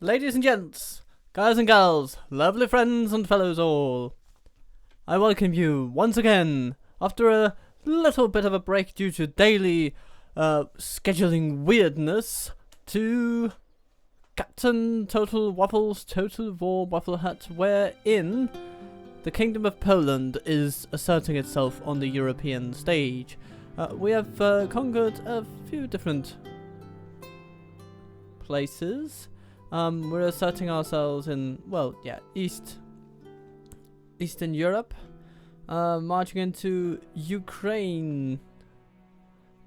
Ladies and gents, guys and gals, lovely friends and fellows all, I welcome you once again after a little bit of a break due to daily scheduling weirdness to Captain Total Waffle's Total War Waffle Hut, wherein the Kingdom of Poland is asserting itself on the European stage. We have conquered a few different places. We're asserting ourselves in, well, yeah, Eastern Europe, marching into Ukraine,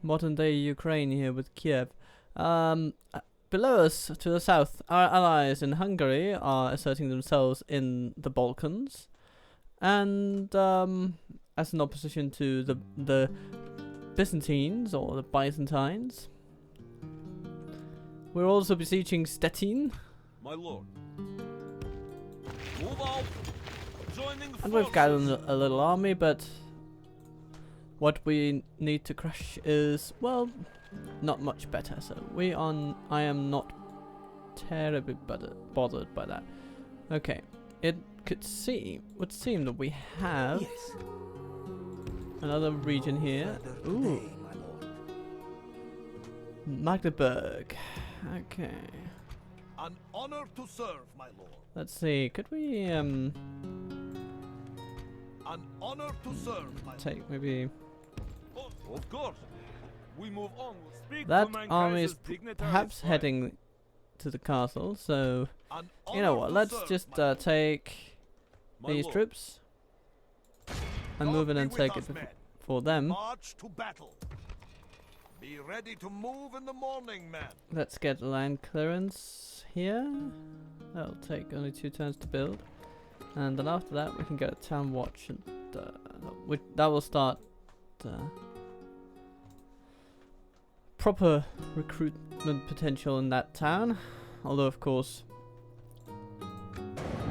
modern day Ukraine here with Kiev. Below us, to the south, our allies in Hungary are asserting themselves in the Balkans, and as an opposition to the Byzantines, or the Byzantines, we're also besieging Stettin. My lord. Move out. Joining And we've got a little army, but what we need to crush is, well, not much better. So I am not terribly bothered by that. Okay, it would seem that we have another region here. Ooh, Magdeburg. Okay. An honor to serve, my lord. Let's see. Could we An honor to serve, my take maybe lord. Of course. We move on. Speak that to my army is Kaiser's dignitaries perhaps first. heading to the castle. So An you know honor what? to Let's serve, just my lord. take My these lord. troops and God move in be and with take us, it men. for them. March to battle. Be ready to move in the morning, men. Let's get land clearance here. That'll take only 2 turns to build, and then after that we can get a town watch, and that will start proper recruitment potential in that town. Although of course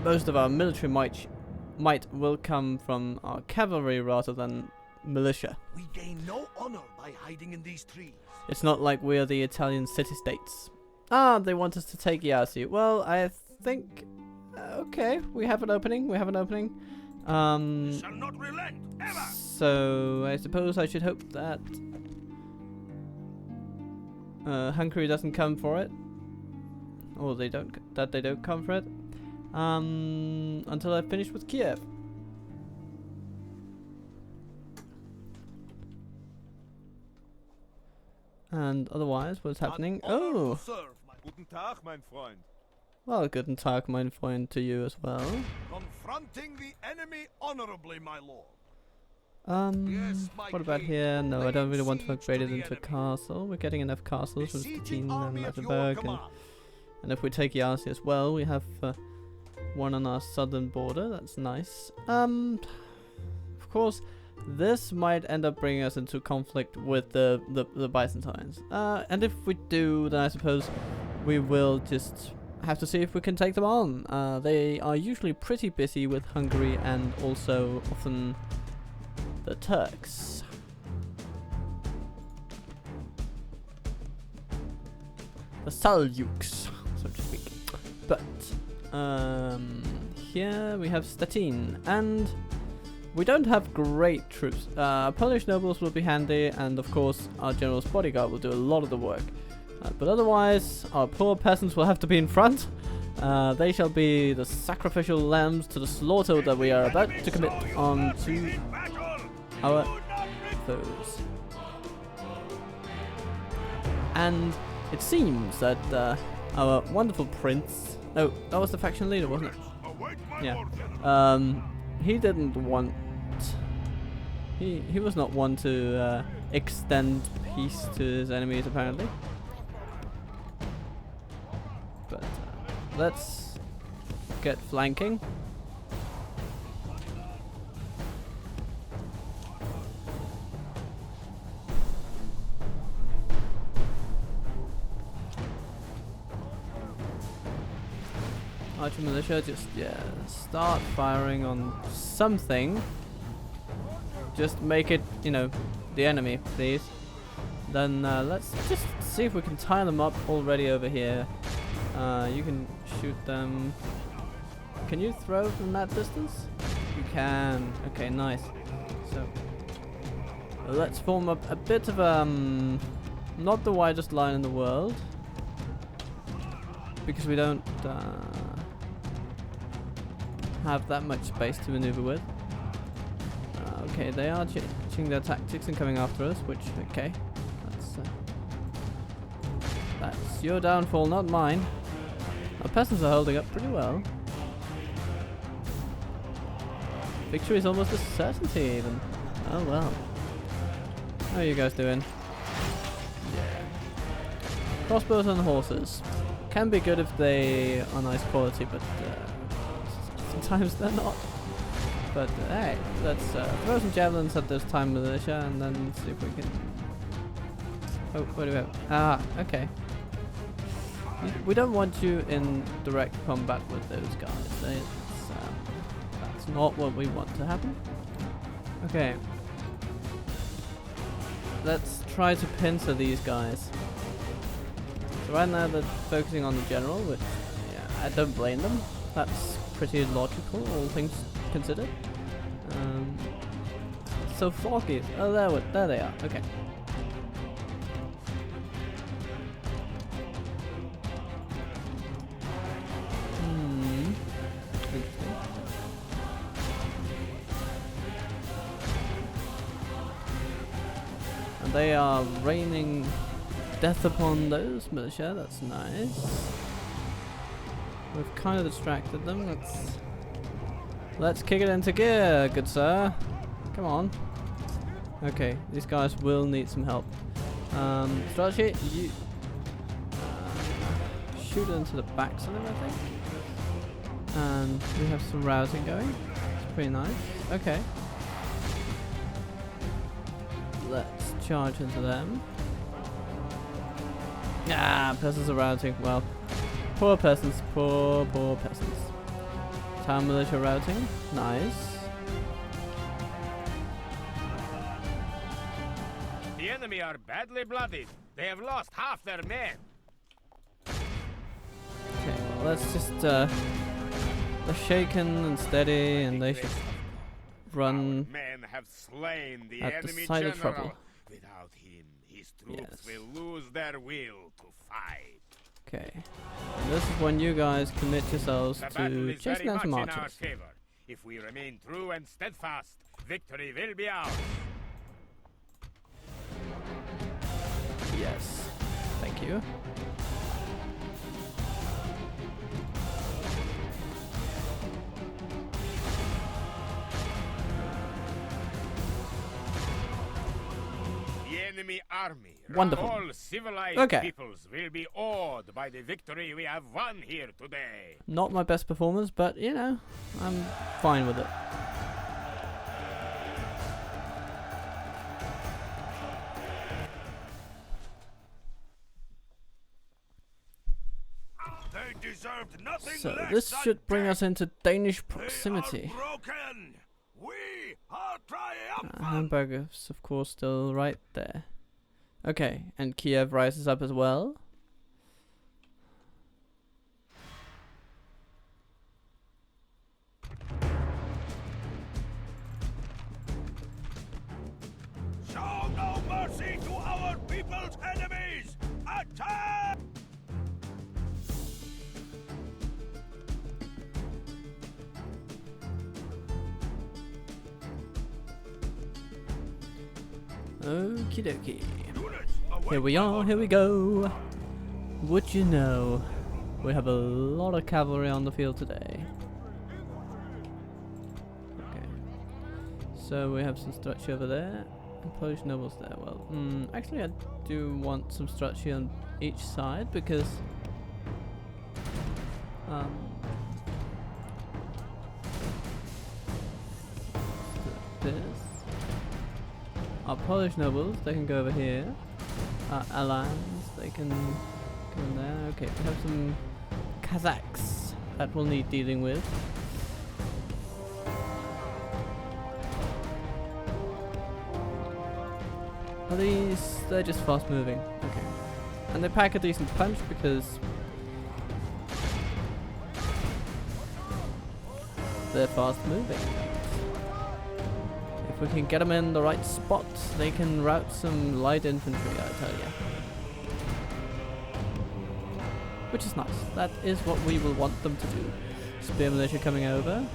most of our military might will come from our cavalry rather than militia. We gain no honor by hiding in these trees. It's not like we are the Italian city-states. Ah, they want us to take Iasi. Well, I think okay, we have an opening. We shall not relent ever. So I suppose I should hope that Hungary doesn't come for it, or they don't come for it until I've finished with Kiev. And otherwise, what's happening? An honor Oh, to serve, my Guten Tag, mein Freund. well, guten Tag, mein Freund, to you as well. Confronting the enemy honorably, my lord. Yes, my What about king. here? No, I don't really want to Laying upgrade siege it to the into a enemy. castle. We're getting enough castles from Besieging Stettin and army at your Magdeburg, command. and if we take Iasi as well, we have one on our southern border. That's nice. Of course, this might end up bringing us into conflict with the Byzantines. And if we do, then I suppose we will just have to see if we can take them on. They are usually pretty busy with Hungary and also often the Turks. The Seljuks, so to speak. But here we have Stettin, and we don't have great troops. Polish nobles will be handy, and of course our general's bodyguard will do a lot of the work. But otherwise, our poor peasants will have to be in front. They shall be the sacrificial lambs to the slaughter that we are about to commit on to our foes. And it seems that our wonderful prince... Oh, that was the faction leader, wasn't it? Yeah. He didn't want... He was not one to extend peace to his enemies, apparently. But let's get flanking. Archer militia, just start firing on something. Just make it, the enemy, please. Then let's just see if we can tie them up already over here. You can shoot them. Can you throw from that distance? You can. Okay, nice. So let's form a bit of not the widest line in the world, because we don't have that much space to maneuver with. Okay, they are changing their tactics and coming after us, which, okay, that's your downfall, not mine. Our peasants are holding up pretty well. Victory is almost a certainty even. Oh well. How are you guys doing? Yeah. Crossbows and horses. Can be good if they are nice quality, but sometimes they're not. But hey, let's throw some javelins at those time militia and then see if we can... Oh, what do we have? Ah, okay. We don't want you in direct combat with those guys. That's not what we want to happen. Okay. Let's try to pincer these guys. So right now they're focusing on the general, which, yeah, I don't blame them. That's pretty logical, all things considered. So foggy. Oh, there they are. Okay. Interesting. And they are raining death upon those militia. That's nice. We've kind of distracted them. Let's kick it into gear, good sir. Come on. Okay, these guys will need some help. Strategy, you shoot into the backs of them, I think. And we have some rousing going. It's pretty nice. Okay. Let's charge into them. Ah, peasants are routing. Well, poor peasants, poor peasants. Town militia routing, nice. The enemy are badly blooded. They have lost half their men. Okay, well, let's just they're shaken and steady, and they should run Men have slain the at the enemy sight general. of trouble. Without him, his troops Yes. will lose their will to fight. Okay, and this is when you guys commit yourselves The battle to is chasing very down some much in our archers. favor. If we remain true and steadfast, victory will be ours. Yes, thank you. The enemy army, Wonderful. all civilized Okay. peoples will be awed by the victory we have won here today. Not my best performance, but you know, I'm fine with it. They deserved nothing So less this than should bring death. us into Danish They proximity. are broken. We are triumphant. Hamburgers, of course, still right there. Okay, and Kiev rises up as well. Show no mercy to our people's enemies. Attack! Okie dokie. Units, Here we are, here we go. Would you know, we have a lot of cavalry on the field today. Okay. So we have some strategy over there, and Polish nobles there. Well, actually I do want some strategy on each side, because this. Our Polish nobles, they can go over here. Our allies, they can go in there. Okay, we have some Kazakhs that we'll need dealing with. Are these? They're just fast moving. Okay. And they pack a decent punch because they're fast moving. If we can get them in the right spots, they can rout some light infantry, I tell you. Which is nice. That is what we will want them to do. Spear militia coming over.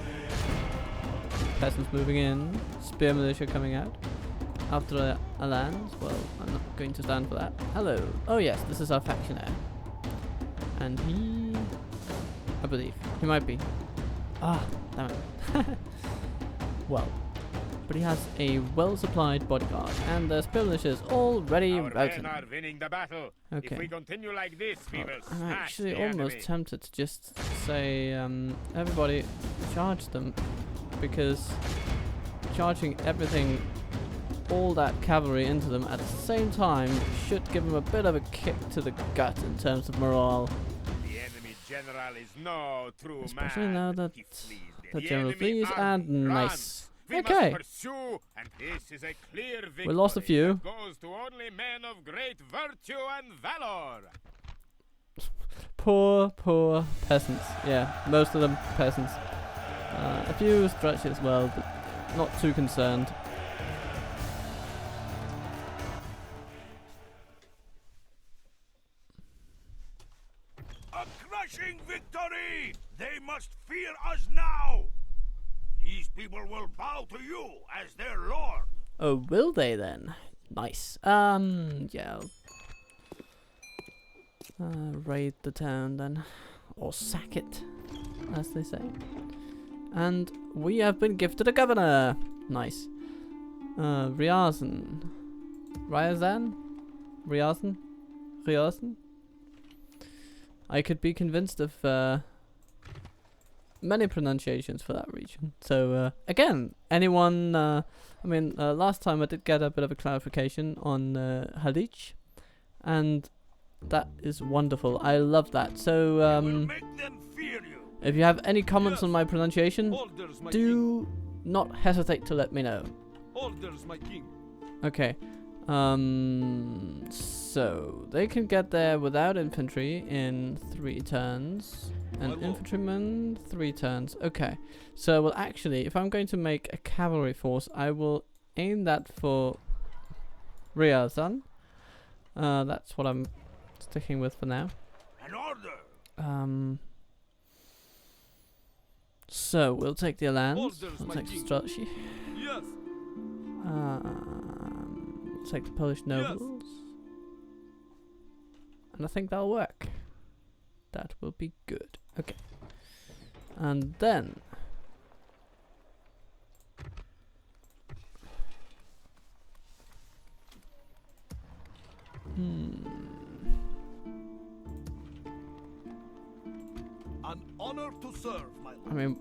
Peasants moving in. Spear militia coming out. After a land, well, I'm not going to stand for that. Hello. Oh yes, this is our factionaire. And he... I believe. He might be. Ah, damn it. Well. But he has a well-supplied bodyguard, and the spear militia is already routing. Our men are winning the battle. Okay. If we continue like this, we will I'm smash actually the almost enemy. tempted to just say, everybody charge them, because charging everything, all that cavalry into them at the same time should give them a bit of a kick to the gut in terms of morale. The enemy general is no true Especially man. now that He flees the them. general enemy flees, army and runs. nice. We Okay. must pursue, and this is a clear victory. We lost a few. That goes to only men of great virtue and valor. Poor peasants. Yeah, most of them peasants. A few stretches as well, but not too concerned. A crushing victory! They must fear us now! These people will bow to you as their lord. Oh, will they then? Nice. Yeah. Raid the town then. Or sack it, as they say. And we have been gifted a governor. Nice. Ryazan. Ryazan? Ryazan? Ryazan? I could be convinced of many pronunciations for that region. So again, anyone, last time I did get a bit of a clarification on Halich, and that is wonderful. I love that. So Will make them fear you. if you have any comments Yes. on my pronunciation, Orders, my king. do not hesitate to let me know. Orders, my king. Okay. So they can get there without infantry in 3 turns, and My lord. infantrymen 3 turns. Okay. So well, actually, if I'm going to make a cavalry force, I will aim that for Ryazan. That's what I'm sticking with for now. An order. So we'll take the land. Orders, We'll my take the king. Streltsy. Yes. We'll take the Polish nobles. And I think that'll work. That will be good. Okay. And then An honor to serve, my lord. I mean,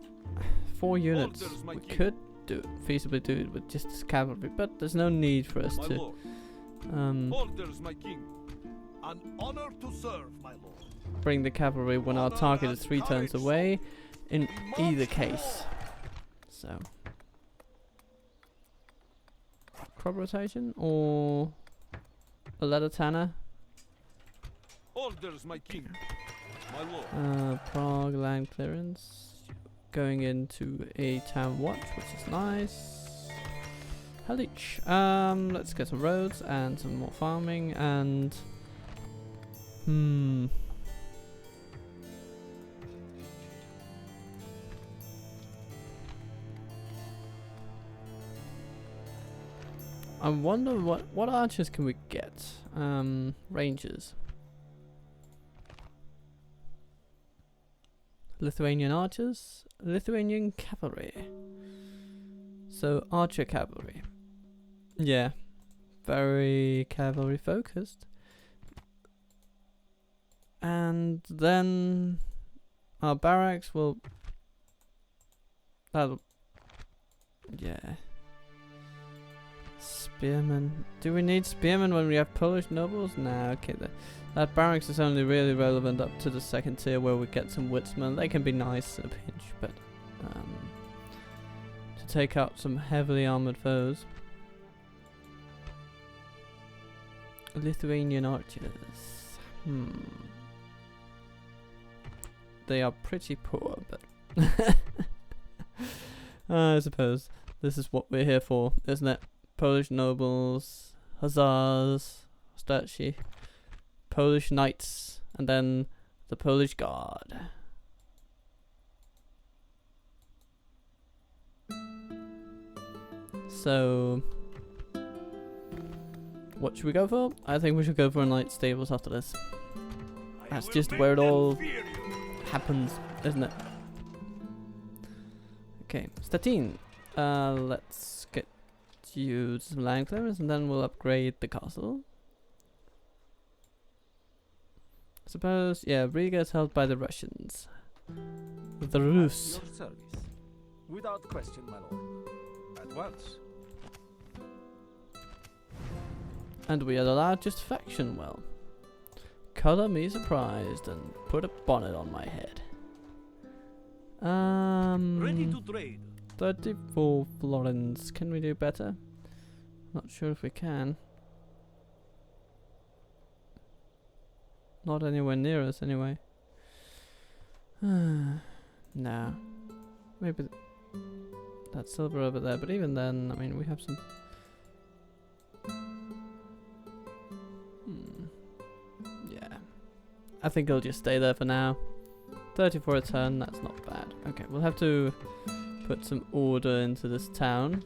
4 units. Orders, my We king. could feasibly do it with just this cavalry, but there's no need for us My to. lord. Orders, my king. An honor to serve, my lord. Bring the cavalry when our Honor target and is 3 turns courage. away, in We either must case. So, crop rotation or a letter tanner. Orders, my king. My lord. Prague land clearance. Going into a town watch, which is nice. Halich. Let's get some roads and some more farming and I wonder what archers can we get? Rangers. Lithuanian archers, Lithuanian cavalry. So archer cavalry. Yeah, very cavalry focused. And then our barracks will. That'll. Yeah. Spearmen. Do we need spearmen when we have Polish nobles? Nah, okay. That barracks is only really relevant up to the 2nd tier where we get some woodsmen. They can be nice in a pinch, but to take out some heavily armored foes. Lithuanian archers. They are pretty poor, but I suppose this is what we're here for, isn't it? Polish nobles, hussars, starchy, Polish knights, and then the Polish guard. So, what should we go for? I think we should go for a knight stables after this. That's just where it all happens, isn't it? Okay, Statine. Let's get you some land clearance and then we'll upgrade the castle. Suppose, yeah, Riga is held by the Russians. The Rus. Your service. Without question, my lord. At once. And we are the largest faction, well. Colour me surprised and put a bonnet on my head. Ready to trade. 34 florins. Can we do better? Not sure if we can. Not anywhere near us, anyway. No. Maybe that's silver over there, but even then, I mean, we have some. Yeah. I think it'll just stay there for now. 30 for a turn, that's not bad. Okay, we'll have to put some order into this town.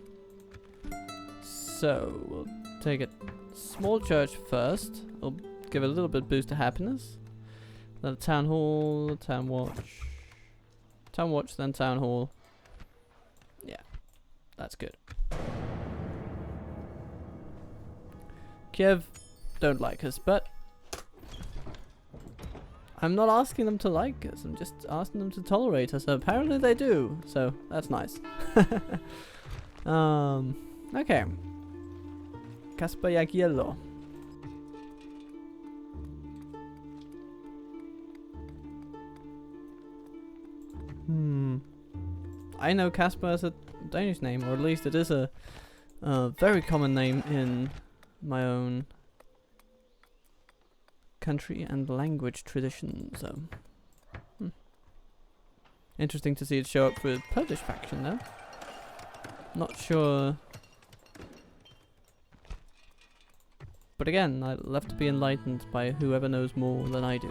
So, we'll take a small church first. We'll give it a little bit boost to happiness. Then a town hall, town watch. Town watch, then town hall. Yeah, that's good. Kiev don't like us, but I'm not asking them to like us, I'm just asking them to tolerate us. Apparently they do, so that's nice. Okay. Kasper Jagiello. I know Kasper as a Danish name, or at least it is a very common name in my own country and language tradition, so interesting to see it show up for the Polish faction though. Not sure, but again, I'd love to be enlightened by whoever knows more than I do,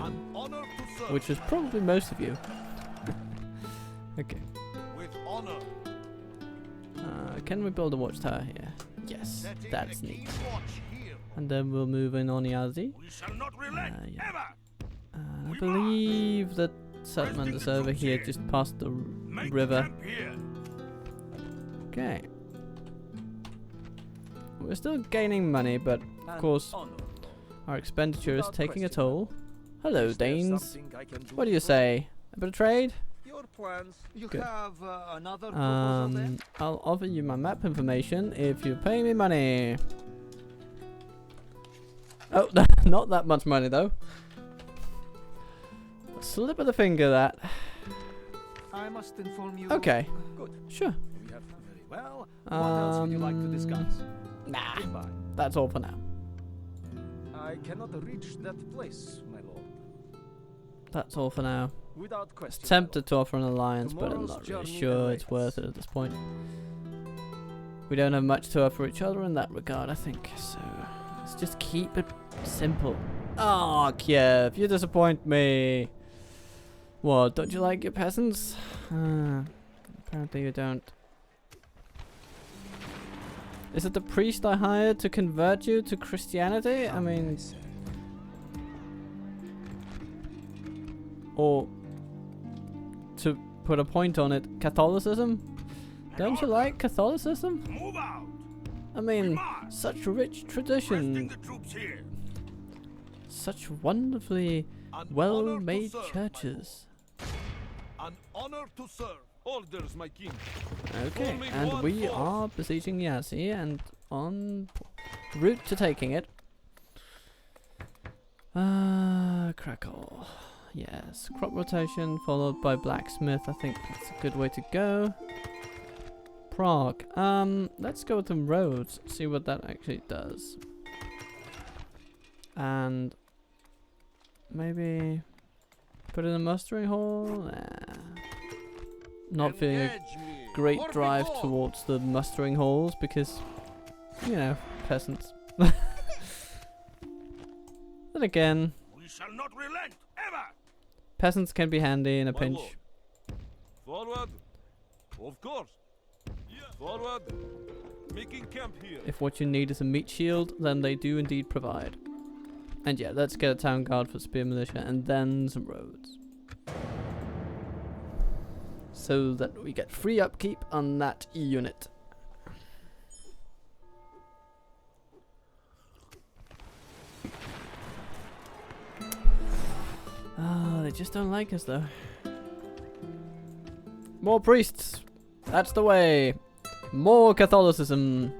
which is probably most of you. Okay. With honor. Can we build a watchtower here? Yes, that's neat. And then we'll move in on Yazi. We shall not relent ever. I believe that settlement is over here, just past the river. Okay. We're still gaining money, but of course our expenditure is taking a toll. Hello, Danes. What do you say? A bit of trade? You Good. have another proposal there? I'll offer you my map information if you pay me money. Oh, not that much money though. A slip of the finger, that. I must inform you. Okay. Good. Sure. We have very well. What else would you like to discuss? Nah. Goodbye. That's all for now. I cannot reach that place, my lord. That's all for now. Without question. Tempted to offer an alliance, but I'm Tomorrow's not really journey sure it's awaits. worth it at this point. We don't have much to offer each other in that regard, I think. So let's just keep it simple. Ah, Kiev, you disappoint me. What? Don't you like your peasants? Apparently you don't. Is it the priest I hired to convert you to Christianity? I mean, or to put a point on it, Catholicism? Don't you like Catholicism? Move out. I mean, such rich Resting tradition, the troops here. such wonderfully An well-made honor to serve, churches. An honor to serve. Orders, my king. Okay, Only and one we force. are besieging Yazi and on route to taking it. Krakow. Yes, crop rotation followed by blacksmith. I think that's a good way to go. Prague. Let's go with the roads. See what that actually does. And maybe put in a mustering hall. Nah. Not feeling great drive towards the mustering halls because, you know, peasants. Then again, We shall not relent, ever! peasants can be handy in a My pinch. lord. Forward. Of course. Forward. Making camp here. If what you need is a meat shield, then they do indeed provide. And yeah, let's get a town guard for spear militia and then some roads. So that we get free upkeep on that unit. Ah, they just don't like us though. More priests! That's the way! More Catholicism!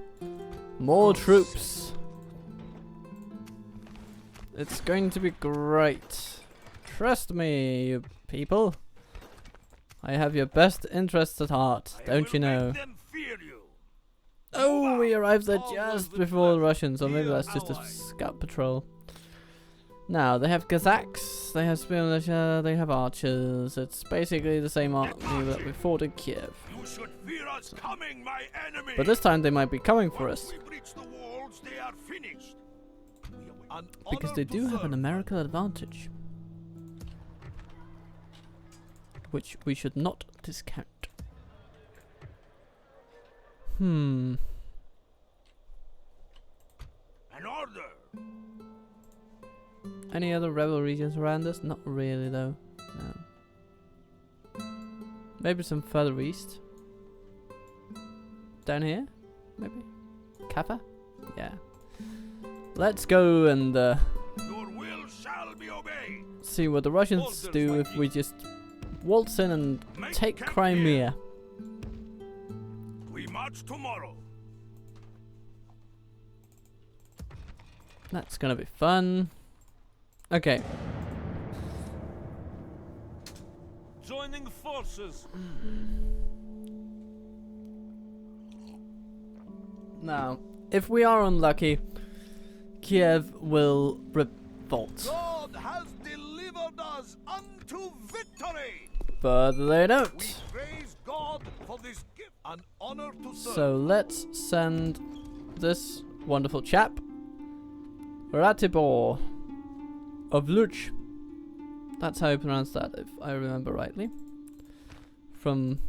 More troops! It's going to be great. Trust me, you people. I have your best interests at heart, don't you know? Make them fear you. Oh, we arrived there Always just the before the best. Russians, or maybe Dear that's just a ally. scout patrol. Now, they have Kazakhs, they have spear militia, they have archers. It's basically the same army that we fought in Kiev. You should fear us coming, my enemy. But this time they might be coming for Once us. we breach the walls, they are finished. An Because honor they to do have serve. a numerical advantage. Which we should not discount. An order. Any other rebel regions around us? Not really though. No. Maybe some further east. Down here? Maybe? Kappa? Yeah. Let's go and Your will shall be obeyed. see what the Russians Orders, do my if king. we just waltz in and Make take camp Crimea. We march tomorrow. That's gonna be fun. Okay. Joining forces. Now, if we are unlucky, Kiev will revolt. God has delivered us unto victory. But they We don't. praise God for this gift, an honor to serve. So let's send this wonderful chap, Ratibor of Luch. That's how you pronounce that, if I remember rightly. From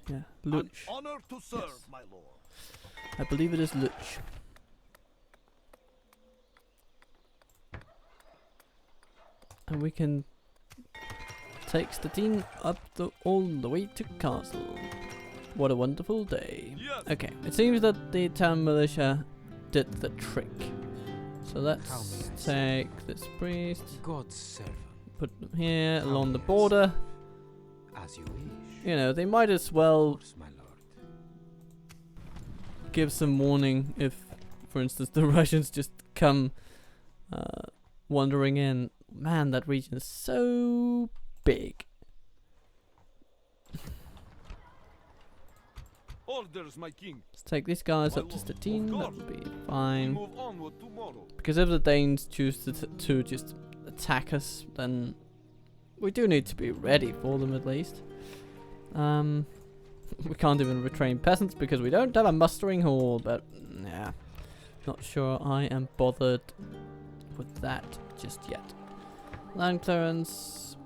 An Luch. honor to serve, Yes. my lord. I believe it is Luch. And we can take Stettin up all the way to castle. What a wonderful day. Yes. Okay, it seems that the town militia did the trick. So let's How take this priest, God's servant, put them here How along the yes. border. as you wish. You know, they might as well Of course, my lord. give some warning if, for instance, the Russians just come wandering in. Man, that region is so big. Orders, my king. Let's take these guys My up to lord, Stettin, of that'll be We fine. move onward tomorrow. Because if the Danes choose to just attack us, then we do need to be ready for them at least. We can't even retrain peasants because we don't have a mustering hall, but yeah, not sure I am bothered with that just yet. Land clearance,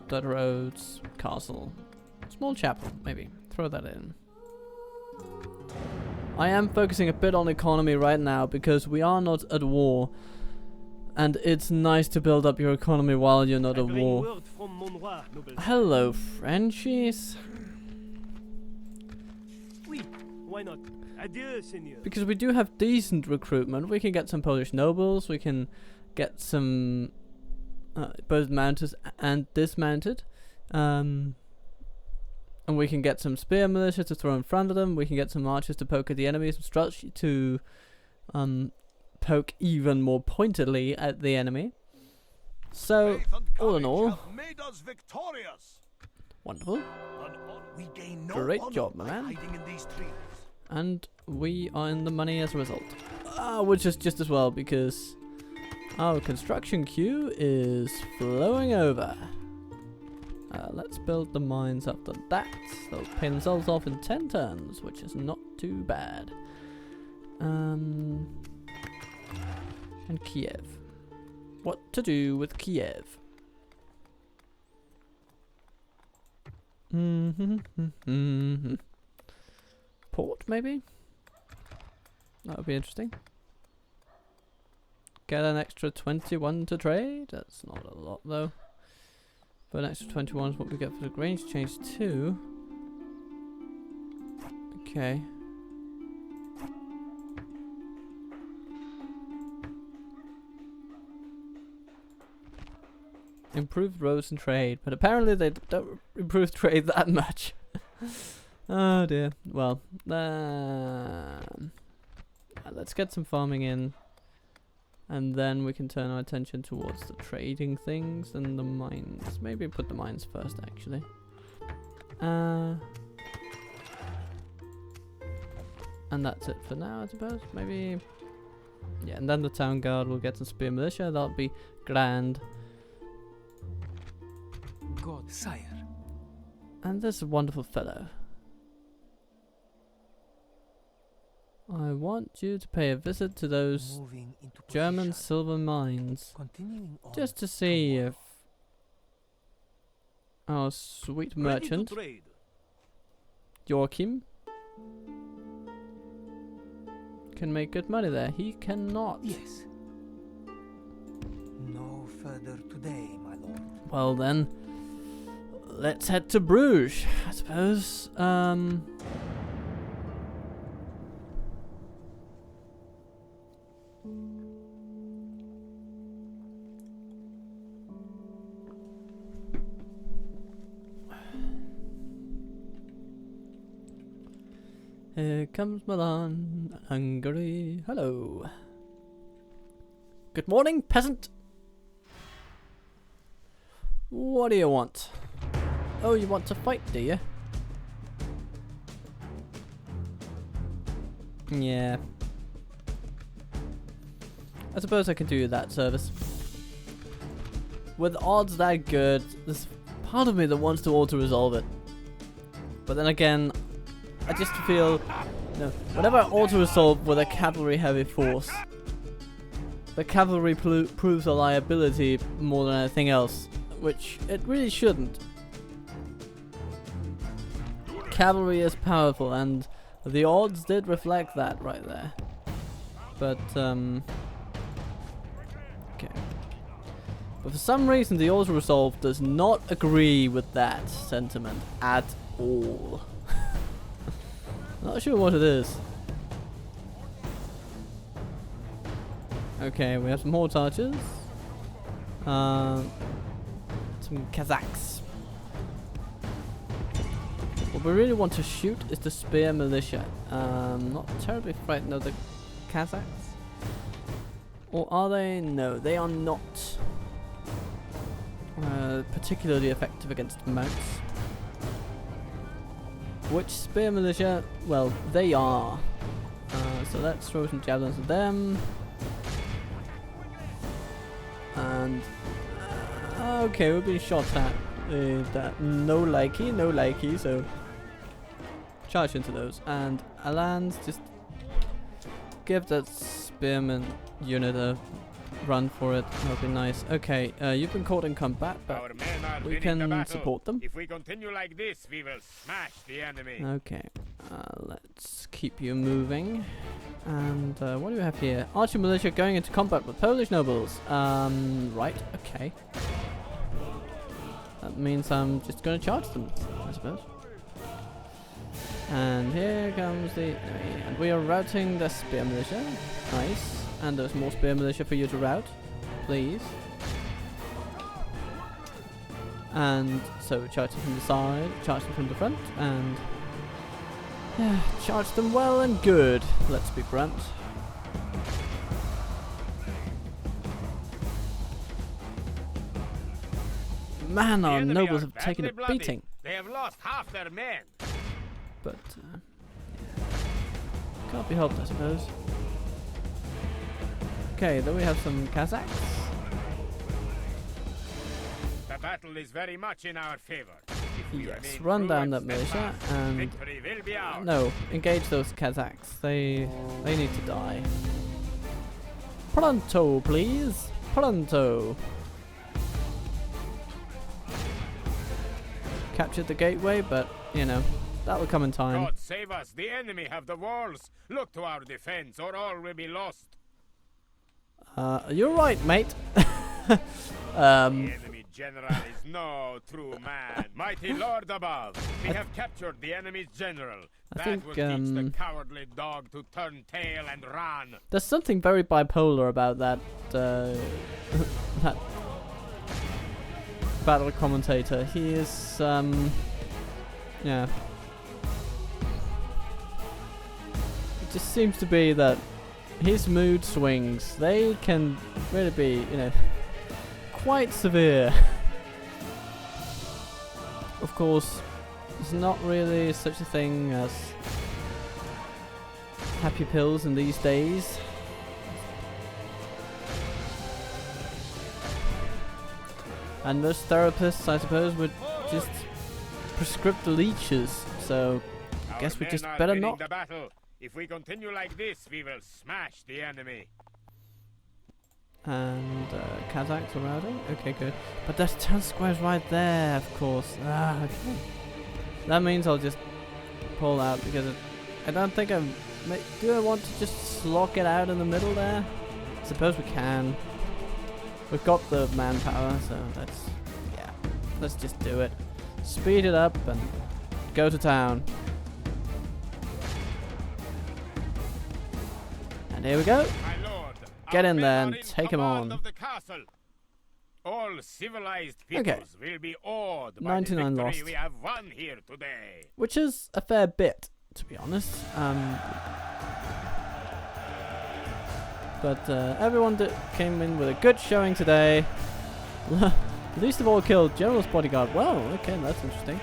dirt roads, castle, small chapel, maybe. Throw that in. I am focusing a bit on economy right now because we are not at war. And it's nice to build up your economy while you're not at war. Hello, Frenchies. Oui, why not? Adieu, seigneur. Because we do have decent recruitment. We can get some Polish nobles. We can get some both mounted and dismounted. And we can get some spear militia to throw in front of them. We can get some archers to poke at the enemy. Some struts to poke even more pointedly at the enemy. So, Faith and all in courage all, have made us victorious. wonderful. We gain no Great honor job, my by man. hiding in these trees. And we are in the money as a result. Which is just as well because our construction queue is flowing over. let's build the mines after that. They'll pay themselves off in 10 turns, which is not too bad. And Kiev. What to do with Kiev? Port, maybe? That would be interesting. Get an extra 21 to trade. That's not a lot though. But an extra 21 is what we get for the range change too. Okay. Improved roads and trade, but apparently they don't improve trade that much. Oh dear. Well, let's get some farming in, and then we can turn our attention towards the trading things and the mines. Maybe put the mines first, actually. And that's it for now, I suppose. Maybe. Yeah, and then the town guard will get some spear militia. That'll be grand. God, sire. And this wonderful fellow. I want you to pay a visit to those Moving into German position. silver mines, Continuing on just to see toward- if our sweet Ready merchant, to trade. Joachim, can make good money there. He cannot. Yes. No further today, my lord. Well then, let's head to Bruges, I suppose. Here comes Milan, Hungary. Hello. Good morning, peasant. What do you want? Oh, you want to fight, do you? Yeah. I suppose I can do that service. With odds that good, there's part of me that wants to auto-resolve it. But then again, I just feel, whenever I auto-resolve with a cavalry-heavy force, the cavalry proves a liability more than anything else, which it really shouldn't. Cavalry is powerful, and the odds did reflect that right there. But, okay. But for some reason, the auto-resolve does not agree with that sentiment at all. Not sure what it is. Okay, we have some horse archers. Some Kazakhs. What we really want to shoot is the spear militia. Not terribly frightened of the Kazakhs. Or are they? No, they are not particularly effective against mounts. Which spear militia? Well, they are. So let's throw some javelins at them. And okay, we're being shot at. That no likey, so charge into those. And Alan's just give that spearman unit a run for it. That'll be nice. Okay, you've been caught in combat, but Our men are we winning the can battle. support them. If we continue like this, we will smash the enemy. Okay, let's keep you moving. And what do we have here? Archer militia going into combat with Polish nobles. Right, okay. That means I'm just going to charge them, I suppose. And here comes the enemy. And we are routing the spear militia. Nice. And there's more spear militia for you to rout, please. And so charge them from the side, charge them from the front, and yeah, charge them well and good, let's be blunt. Man, The our enemy nobles are have taken a badly bloody. beating. They have lost half their men. But can't be helped, I suppose. Okay, then we have some Kazakhs. The battle is very much in our favor. If we Yes, remain run true down and that militia steadfast, and victory will be ours. no, engage those Kazakhs. They need to die. Pronto, please. Pronto. Captured the gateway, but you know that will come in time. God save us! The enemy have the walls. Look to our defense, or all will be lost. You're right, mate. The enemy general is no true man. Mighty Lord above, we have captured the enemy's general. I That think, will teach the cowardly dog to turn tail and run. There's something very bipolar about that that battle commentator. He is yeah. It just seems to be that his mood swings, they can really be, you know, quite severe. Of course, there's not really such a thing as happy pills in these days. And most therapists, I suppose, would just prescribe the leeches. So I guess we just better not. The battle. If we continue like this, we will smash the enemy. And Kazakhs are routing. Okay, good. But there's 10 squares right there, of course. Okay. That means I'll just pull out because I don't think I'm. Do I want to just slog it out in the middle there? I suppose we can. We've got the manpower, so let's just do it. Speed it up and go to town. And here we go. My lord, Get our in men there are and in take 'em command on. of the castle. All civilized Okay. peoples will be awed by 99 the victory lost. we have won here today. Which is a fair bit, to be honest. But everyone came in with a good showing today. Least of all killed General's bodyguard. Well, okay, that's interesting.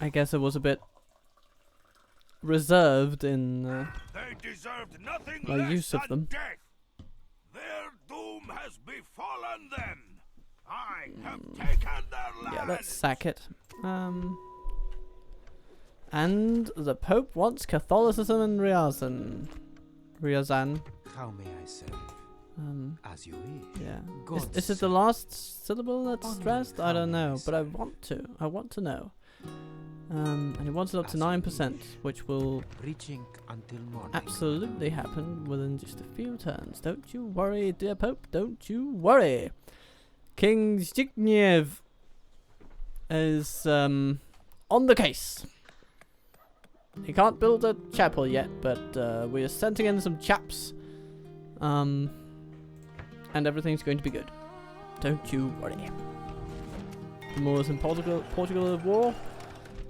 I guess it was a bit reserved in They deserved nothing my less use of than them. death. Their doom has befallen them. I have taken their land. Yeah, let's sack it. And the Pope wants Catholicism in Ryazan. How may I serve? As you wish. Yeah. God Is it the last syllable that's stressed? I don't know, but I want to. I want to know. And he wants it up to 9%, which will Reaching until morning. absolutely happen within just a few turns. Don't you worry, dear Pope. Don't you worry. King Zbigniew is on the case. He can't build a chapel yet, but we are sending in some chaps. And everything's going to be good. Don't you worry. The Moors in Portugal at war.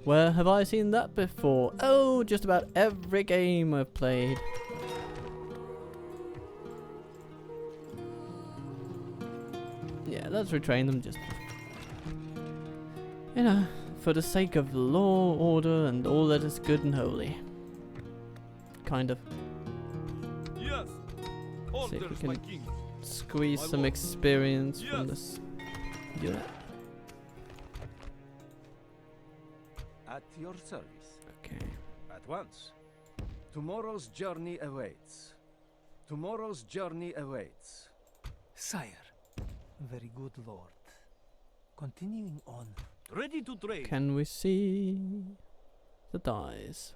Where have I seen that before? Oh, just about every game I've played. Yeah, let's retrain them just, you know, for the sake of law, order, and all that is good and holy. Kind of. Yes. See if we Orders, can my king. squeeze My some lord. experience from Yes. this unit. At your service. Okay. At once. Tomorrow's journey awaits. Tomorrow's journey awaits. Sire, very good lord. Continuing on. Ready to trade. Can we see the dies?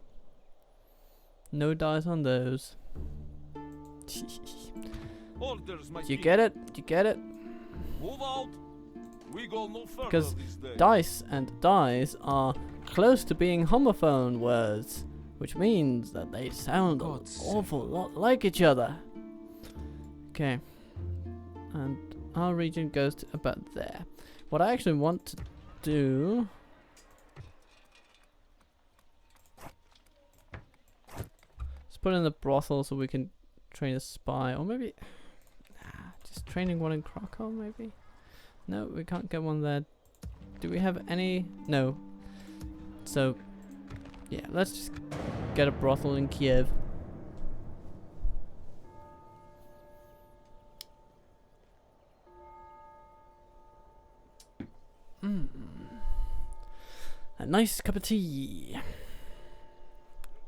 No dies on those. Orders, my Do you king. get it? Do you get it? Move out. We go no further Because this day. dice and dies are close to being homophone words, which means that they sound an God awful lot like each other. Okay. And our region goes to about there. What I actually want to do... Let's put in the brothel so we can train a spy. Or maybe... Nah, just training one in Krakow, maybe? No, we can't get one there. Do we have any? No. So, yeah, let's just get a brothel in Kiev. A nice cup of tea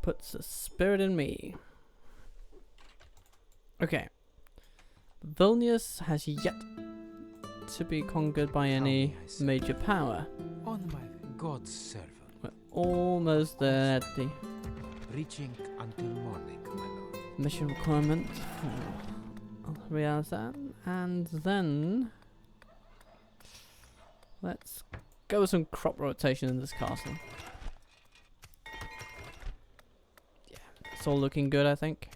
puts a spirit in me. Okay. Vilnius has yet to be conquered by any major power. On my way, God's servant. We're almost there at the Reaching until morning, my lord. mission requirement for Riazan, and then let's go with some crop rotation in this castle. Yeah, it's all looking good, I think.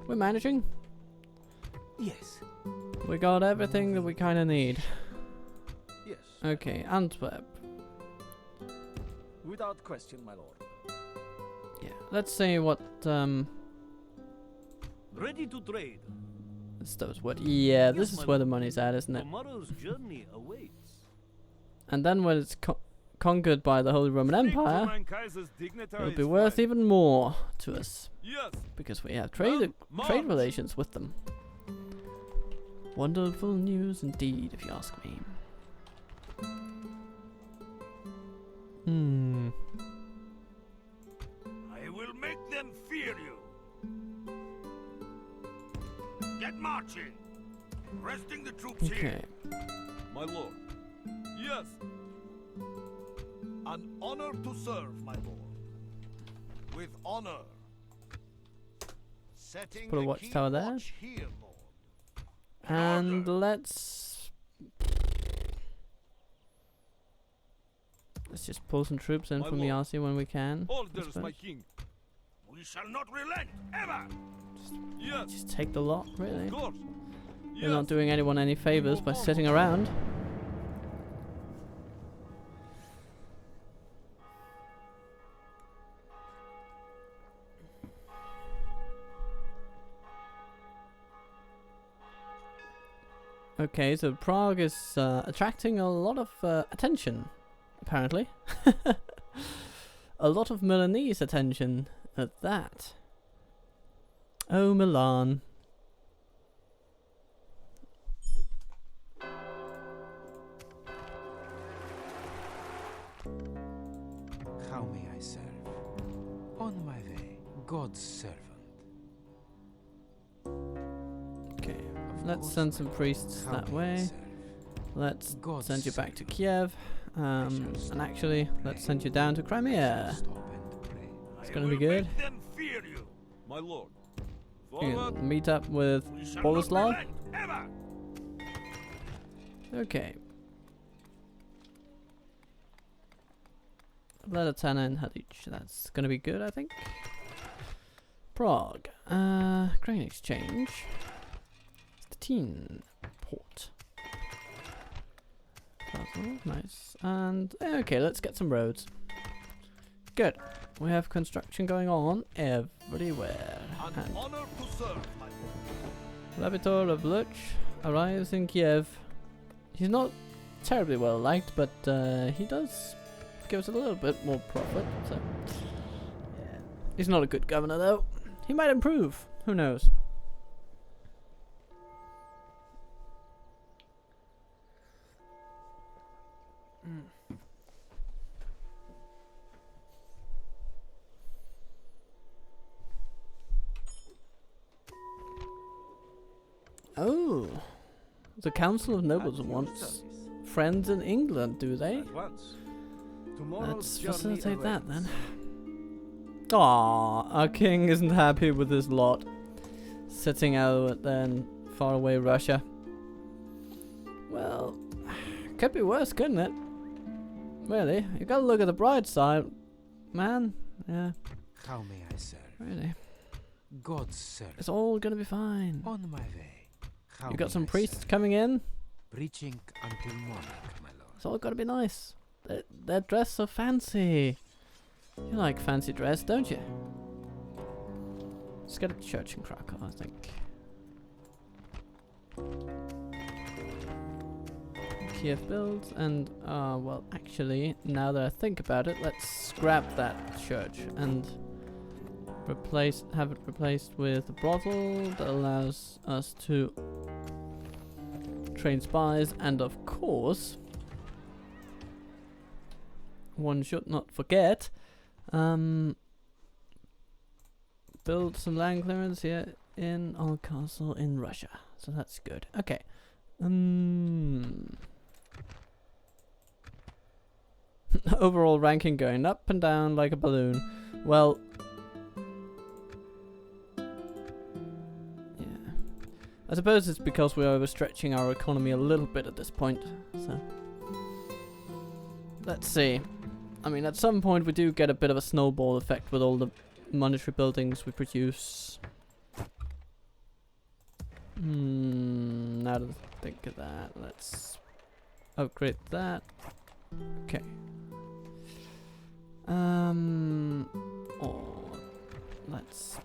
We're managing. Yes. We got everything that we kind of need. Yes. Okay, Antwerp. Without question, my lord. Yeah, let's see what Ready to trade. Stuff's what. Yeah, this Yes, is my where the lord. money's at, isn't it? Tomorrow's journey awaits. And then when it's conquered by the Holy Roman Empire, it'll be worth even more to us Yes. because we have trade relations with them. Wonderful news indeed, if you ask me. I will make them fear you. Get marching. Resting the troops Okay. here. My lord. Yes. An honor to serve, my lord. With honor. Setting Put a the watchtower key there. watch here, lord. And let's just pull some troops in My from lord. Yasi when we can. I Orders, my suppose. king. We shall not relent, ever. Yes. Just take the lot, really. Of course. We're not doing anyone any favors by sitting around. Okay, so Prague is attracting a lot of attention, apparently. A lot of Milanese attention at that. Oh, Milan. How may I serve? On my way, God's servant. Okay, Of let's course, send my some lord. priests How that may I way. serve? Let's God's send you back to servant. Kiev. And actually, let's send you down to Crimea. Stop and pray. It's I gonna be will good. Make them fear you. My lord. You Forward. can meet up with We shall Boleslav. not relent, ever. Okay. Vladitana and Hadich. That's gonna be good, I think. Prague. Grain exchange. Stettin port. Puzzle, nice. And okay, let's get some roads. Good. We have construction going on everywhere. An And honor to serve, my lord. Labitor of Luch arrives in Kiev. He's not terribly well liked, but he does give us a little bit more profit. So yeah. He's not a good governor, though. He might improve. Who knows? Oh, the Council of Nobles At your wants service. friends in England, do they? At once. Tomorrow's Let's journey facilitate that awaits. then. Aww, our king isn't happy with his lot. Sitting out there in faraway Russia. Well, could be worse, couldn't it? Really, you gotta look at the bright side, man. Yeah, How may I serve? really. God's servant. It's all gonna be fine. On my way. How You got may some I priests serve? coming in. Reaching until morning, my lord. It's all gotta be nice. They're dressed so fancy. You like fancy dress, don't you? Let's get a church in Krakow, I think. Kiev builds, and well, actually, now that I think about it, let's scrap that church and have it replaced with a brothel that allows us to train spies, and of course, one should not forget. Build some land clearance here in our castle in Russia. So that's good. Okay. Overall ranking going up and down like a balloon. Well, yeah. I suppose it's because we're overstretching our economy a little bit at this point. So let's see. I mean, at some point we do get a bit of a snowball effect with all the monetary buildings we produce. Now that I think of that, let's upgrade that. Okay. Let's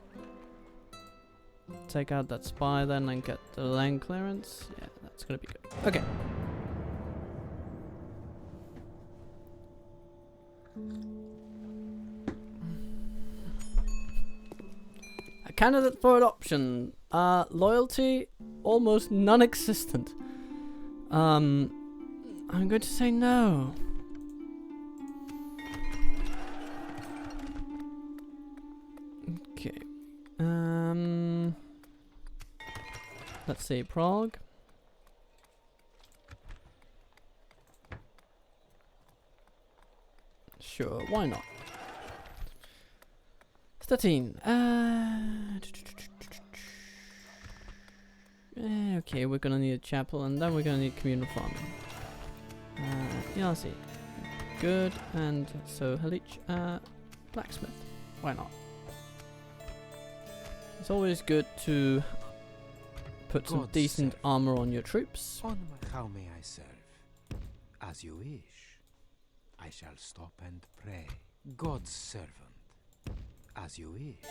take out that spy then and get the land clearance. Yeah, that's gonna be good. Okay. A candidate for adoption. Loyalty almost non-existent. I'm going to say no. Okay. Let's see, Prague. Sure, why not? 13. Okay, we're gonna need a chapel and then we're gonna need communal farming. Yeah, I'll see. Good, and so Halich, blacksmith. Why not? It's always good to put some decent armor on your troops. How may I serve? As you wish. I shall stop and pray. God's servant. As you wish.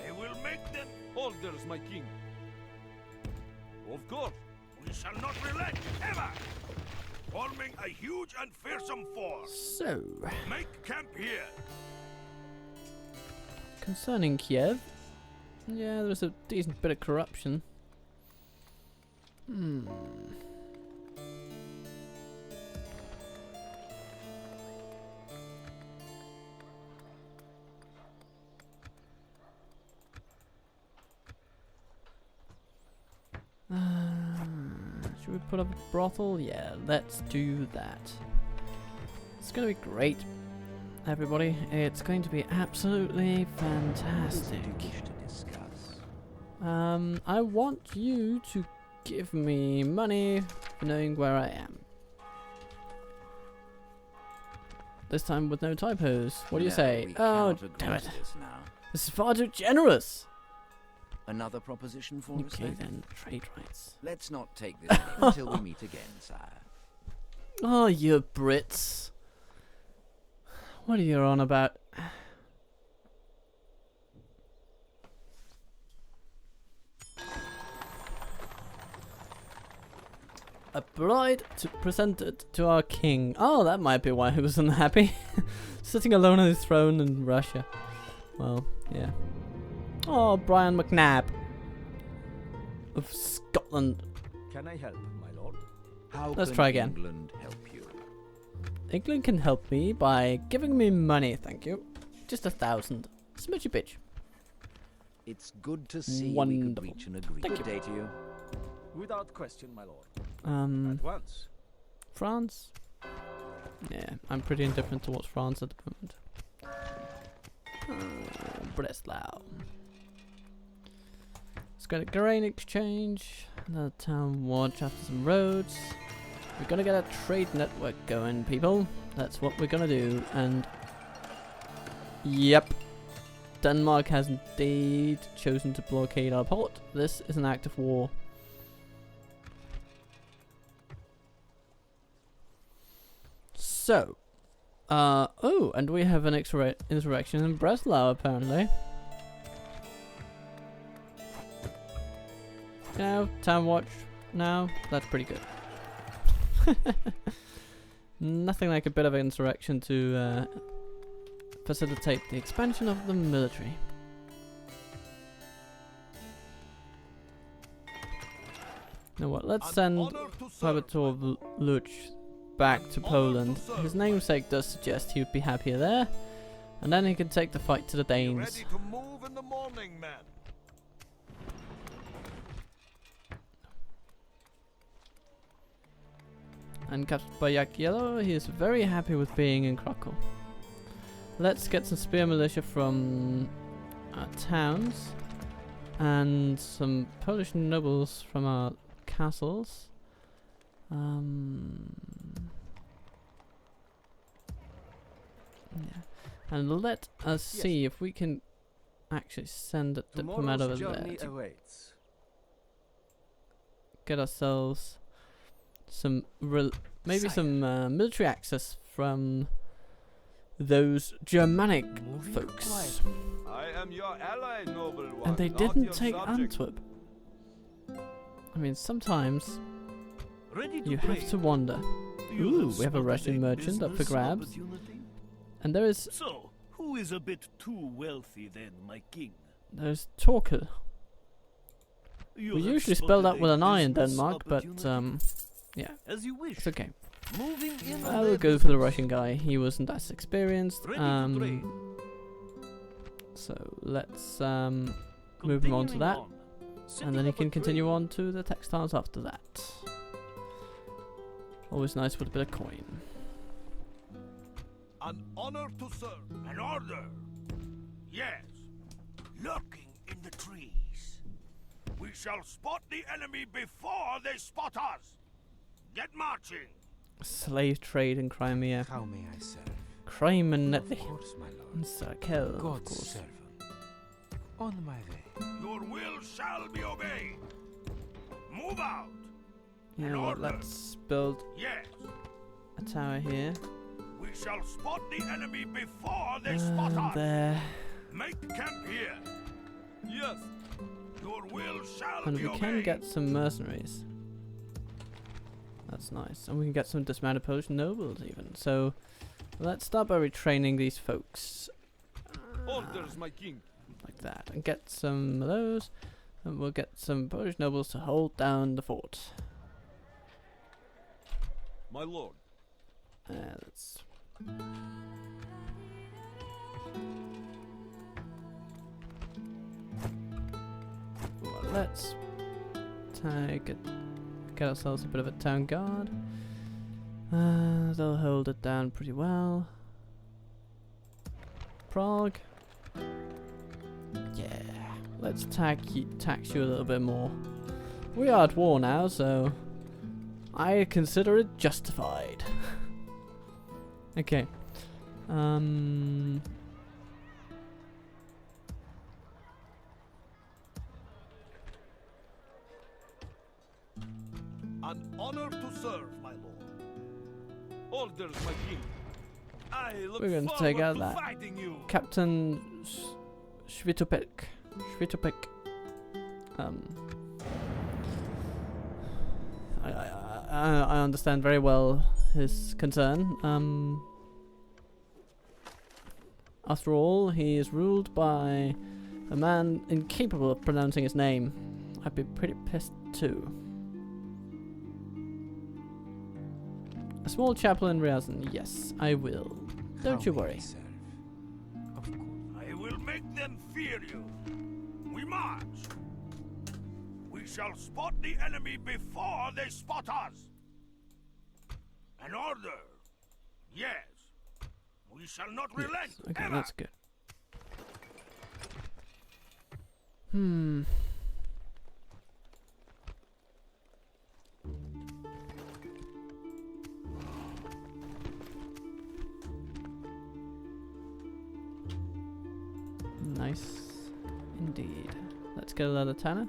I will make them. Orders, my king. Of course. We shall not relent, ever! Forming a huge and fearsome force. So, Make camp here. concerning Kiev, yeah, there's a decent bit of corruption. Should we put up a brothel? Yeah, let's do that. It's gonna be great, everybody. It's going to be absolutely fantastic. I want you to give me money for knowing where I am. This time with no typos. What do you say? Oh, damn it. This is far too generous. Another proposition for us, Okay Nathan? then, trade rights. Let's not take this until we meet again, sire. Oh, you Brits. What are you on about? A bride presented to our king. Oh, that might be why he was unhappy. Sitting alone on his throne in Russia. Well, yeah. Oh, Brian McNabb of Scotland. Can I help, my lord? How Let's can try again. England help you? England can help me by giving me money, thank you. Just 1,000. Smoochie bitch. It's good to see Wonderful. we could reach an agreement. Thank you. Good day to you. Without question, my lord. Um, At once. France? Yeah, I'm pretty indifferent towards France at the moment. Breslau. Let's go to grain exchange. Another town watch after some roads. We're gonna get a trade network going, people. That's what we're gonna do. And yep, Denmark has indeed chosen to blockade our port. This is an act of war. So, oh, and we have an insurrection in Breslau apparently. Now, town watch. Now, that's pretty good. Nothing like a bit of insurrection to facilitate the expansion of the military. You know what? Let's send Sabator of Luch back to Poland. His namesake does suggest he would be happier there, and then he can take the fight to the Be Danes. ready to move in the morning, men. And captured by Yak Yellow, he is very happy with being in Krakow. Let's get some spear militia from our towns and some Polish nobles from our castles. Yeah. And let us see if we can actually send a diplomat over Tomorrow's there journey to awaits. get ourselves some maybe Sire. some military access from those Germanic folks. I am your ally, noble one. And they not didn't your take subject. Antwerp. I mean, sometimes Ready to you play. have to wonder. Ooh, we have a Russian merchant up for grabs. And there is So, who is a bit too wealthy then, my king? there's Torkel. You We have usually spell that spotted with a an I in business Denmark, but opportunity? yeah, As you wish. it's okay. Moving in I on will their go for the business. Russian guy. He wasn't as experienced. Ready to trade. So let's move him on to Continuing that, on. and Setting then he up a can continue trade. on to the textiles after that. Always nice with a bit of coin. An honor to serve. An order. Yes. Lurking in the trees. We shall spot the enemy before they spot us. Get marching. Slave trade in Crimea. How may I serve? Crime and Of Nethy. course, my lord. And Sarkel, of God's course. servant. On my way. Your will shall be obeyed. Move out. You know what, let's build Yes. a tower here. We shall spot the enemy before they spot And us. there. Make camp here. Yes. Your will shall And be we obeyed. can get some mercenaries. That's nice. And we can get some dismounted Polish nobles even. So let's start by retraining these folks. Orders, my king. Like that. And get some of those. And we'll get some Polish nobles to hold down the fort. My lord. Let's let's get ourselves a bit of a town guard. They'll hold it down pretty well. Prague. Yeah, let's tax you a little bit more. We are at war now, so I consider it justified. Okay. An honor to serve, my lord. Orders, my king. I look We're going to forward take out to that fighting you. Captain Svitopek. I understand very well his concern. After all, he is ruled by a man incapable of pronouncing his name. I'd be pretty pissed too. A small chapel in Ryazan. Yes, I will. Don't How you may worry. I serve? Of course. I will make them fear you. We march. We shall spot the enemy before they spot us. An order. Yes. We shall not relent. Yes, okay, ever. that's good. Nice. Indeed. Let's get another Tanner.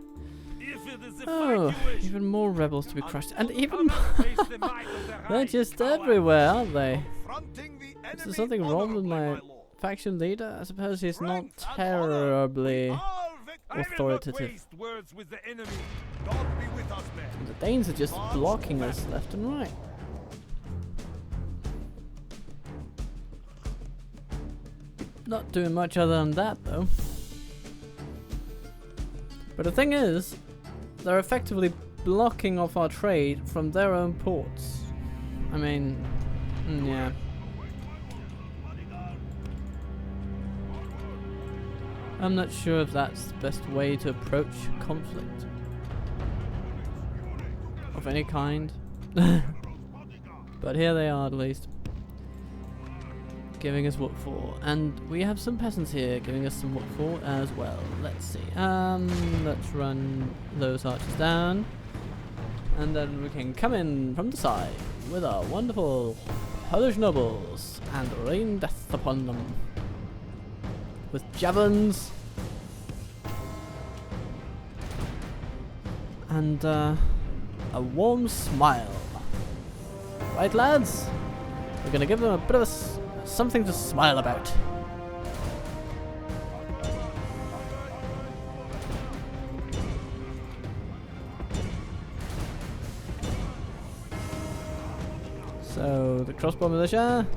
If it is the Oh, fight you wish. even more rebels to be crushed. And even Face the might of the they're Reich just power. everywhere, aren't they? Confronting the Is enemy there something wrong with honorably, my lord. faction leader? I suppose he's not Strength and honor. terribly... We are victors. I will not authoritative. waste words with the enemy. God be with us, men. The Danes are just blocking us left and right. Not doing much other than that, though. But the thing is, they're effectively blocking off our trade from their own ports. I mean, yeah. I'm not sure if that's the best way to approach conflict of any kind. But here they are at least, giving us what for. And we have some peasants here giving us some what for as well. Let's see. Let's run those archers down. And then we can come in from the side with our wonderful Polish nobles and rain death upon them. With javelins and a warm smile. Right, lads? We're gonna give them a bit of something to smile about. So, the crossbow militia,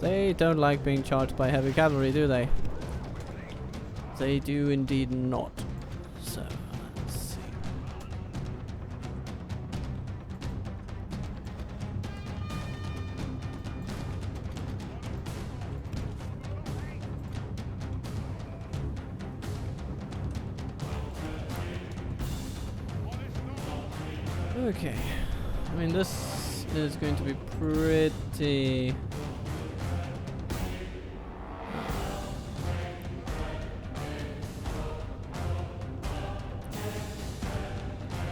they don't like being charged by heavy cavalry, do they? They do indeed not. So, let's see. Okay. I mean, this is going to be pretty...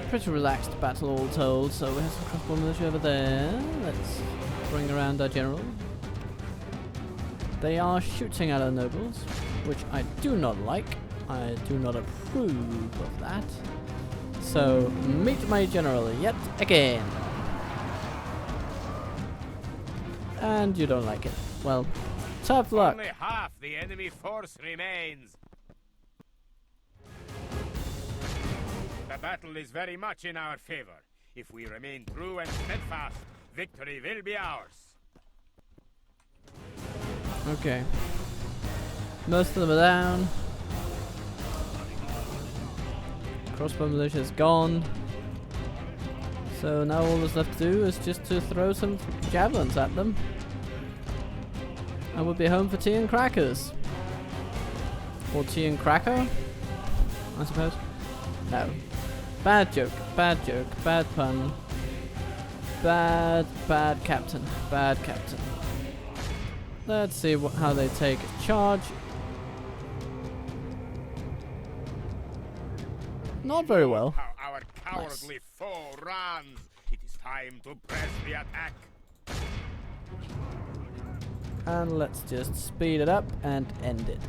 pretty relaxed battle all told. So we have some crossbow militia over there. Let's bring around our general. They are shooting at our nobles, which I do not like. I do not approve of that. So meet my general yet again. And you don't like it. Well, tough luck. Only half the enemy force remains. The battle is very much in our favor. If we remain true and steadfast, victory will be ours. Okay. Most of them are down. Crossbow militia is gone. So now all that's left to do is just to throw some javelins at them. And we'll be home for tea and crackers. Or tea and cracker, I suppose. No. Bad joke, bad pun. Bad captain, bad captain. Let's see how they take charge. Not very well. How our cowardly foe runs. It is time to press the attack. And let's just speed it up and end it.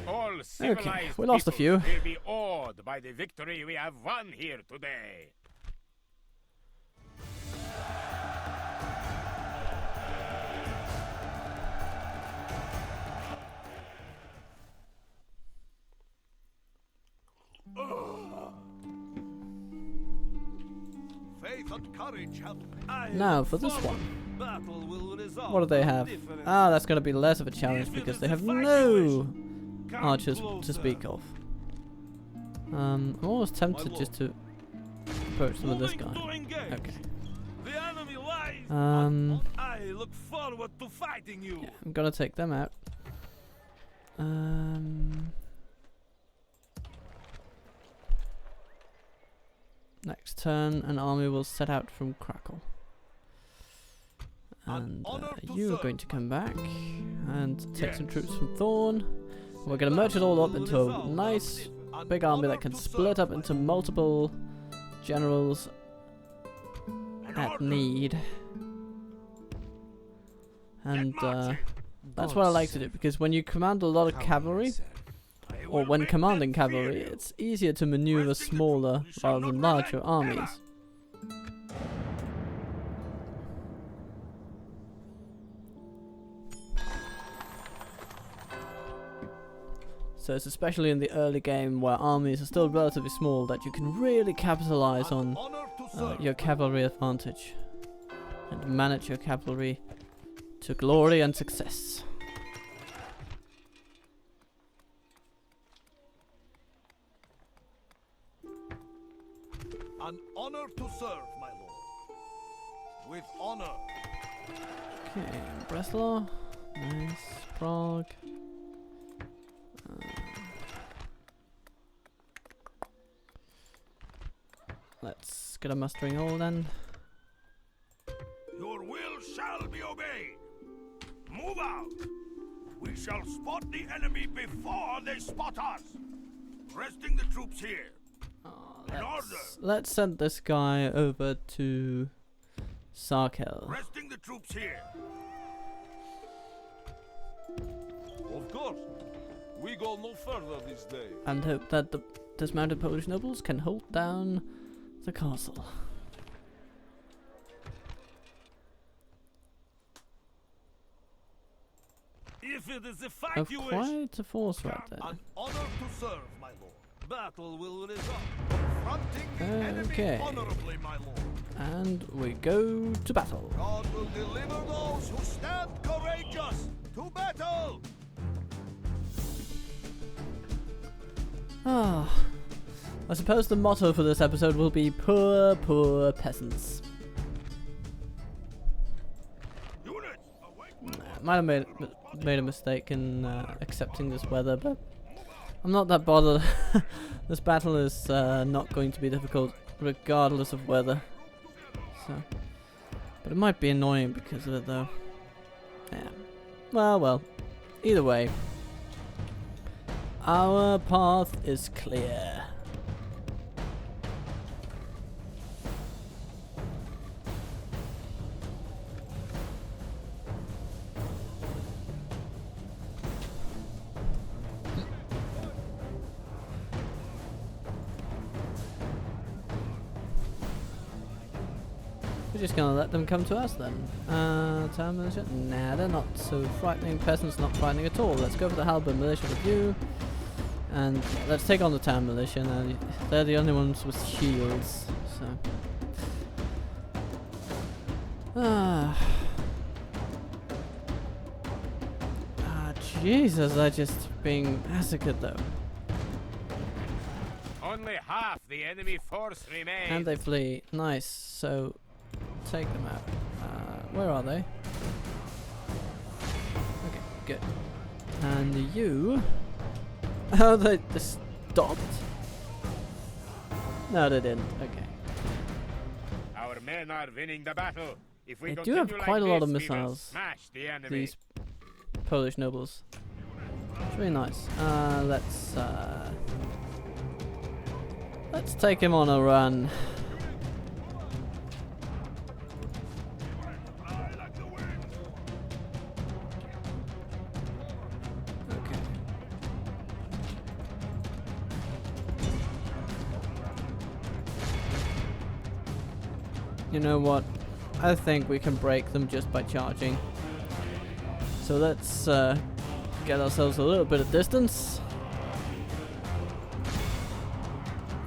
All civilized Okay, we lost a few. will be awed by the victory we have won here today. Faith and courage have... Now for this one. Battle will resolve What do they have? difference. Ah, that's going to be less of a challenge If it because is they the have fight you no wish, come archers to closer. speak of. I'm almost tempted lord. just to approach them with this Moving guy. to engage. Okay. The enemy lies. I look forward to fighting you. Yeah, I'm gonna take them out. Next turn, an army will set out from Krakow. And you are going to come back and take some troops from Thorn. We're going to merge it all up into a nice big army that can split up into multiple generals at need. And that's what I like to do, because when you command a lot of cavalry, or when commanding cavalry, it's easier to maneuver smaller rather than larger armies. So it's especially in the early game where armies are still relatively small that you can really capitalize on your cavalry advantage and manage your cavalry to glory and success. An honor to serve, my lord. with honor. Okay, Breslau. Nice. Prague. Let's get a mustering all then. Your will shall be obeyed. Move out. We shall spot the enemy before they spot us. Resting the troops here. In order. Let's send this guy over to Sarkel. Resting the troops here. Of course. We go no further this day. And hope that the dismounted Polish nobles can hold down the castle. If it is a fight Of you wish, quite a force right there. an honor to serve, my lord. Battle will result. Confronting the Okay. enemy honorably, my lord. And we go to battle. God will deliver those who stand courageous to battle. Ah, I suppose the motto for this episode will be poor, poor peasants. Units, await Might have made a mistake in accepting this weather, but I'm not that bothered. This battle is not going to be difficult, regardless of weather. So, but it might be annoying because of it, though. Yeah. Well. Either way, our path is clear. We're just gonna let them come to us then. Town militia? Nah, they're not so frightening. Peasants not frightening at all. Let's go for the halberd militia review. And yeah, let's take on the town militia. Now, they're the only ones with shields, so. Jesus, they're just being massacred though. Only half the enemy force remains. And they flee. Nice. So, take them out. Where are they? Okay, good. And you? Oh, they stopped? No, they didn't. Okay. Our men are winning the battle. If we They do have continue quite like a lot of this, we will missiles, smash the enemy. These Polish nobles. It's really nice. Let's take him on a run. Okay. You know what? I think we can break them just by charging. So let's get ourselves a little bit of distance.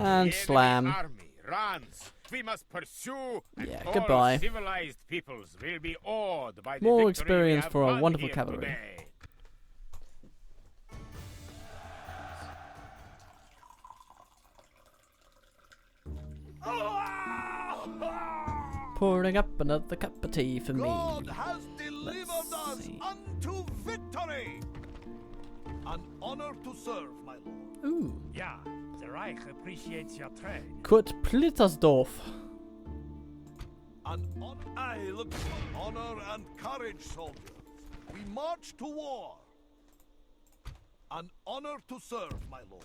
And The slam. enemy army runs. We must pursue. And Yeah, all goodbye. civilized peoples will be awed by the More victory experience we have for our won wonderful here cavalry. today. Pouring up another cup of tea for me. God has delivered Let's us see. unto victory. An honor to serve, my lord. Ooh. Yeah, the Reich appreciates your trade. Kurt Plittersdorf. I look for honor and courage, soldiers. We march to war. An honor to serve, my lord.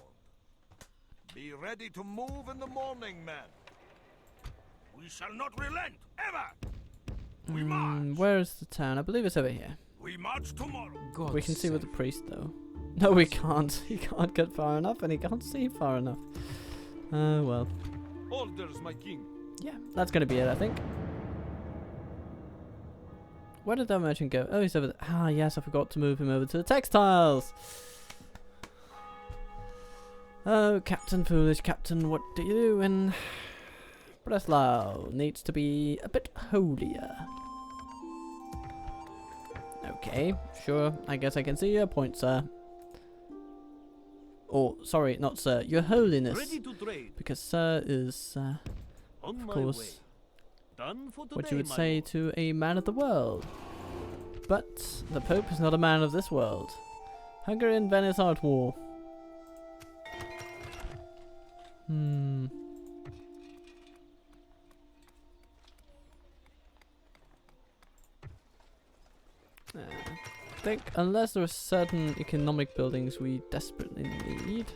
Be ready to move in the morning, men. We shall not relent, ever! We march! Where is the town? I believe it's over here. We march tomorrow! God We can see with the save priest though. No, we can't. He can't get far enough and he can't see far enough. Well. Orders, my king. Yeah, that's gonna be it, I think. Where did that merchant go? Oh, he's over there. Ah, yes, I forgot to move him over to the textiles. Oh, Captain Foolish Captain, what do you do in Breslau? Needs to be a bit holier. Okay, sure. I guess I can see your point, sir. Or, sorry, not sir, your holiness. Ready to trade. Because sir is, On of my course, way. Done for today, what you would my say lord. to a man of the world. But the Pope is not a man of this world. Hungary and Venice are at war. I think unless there are certain economic buildings we desperately need,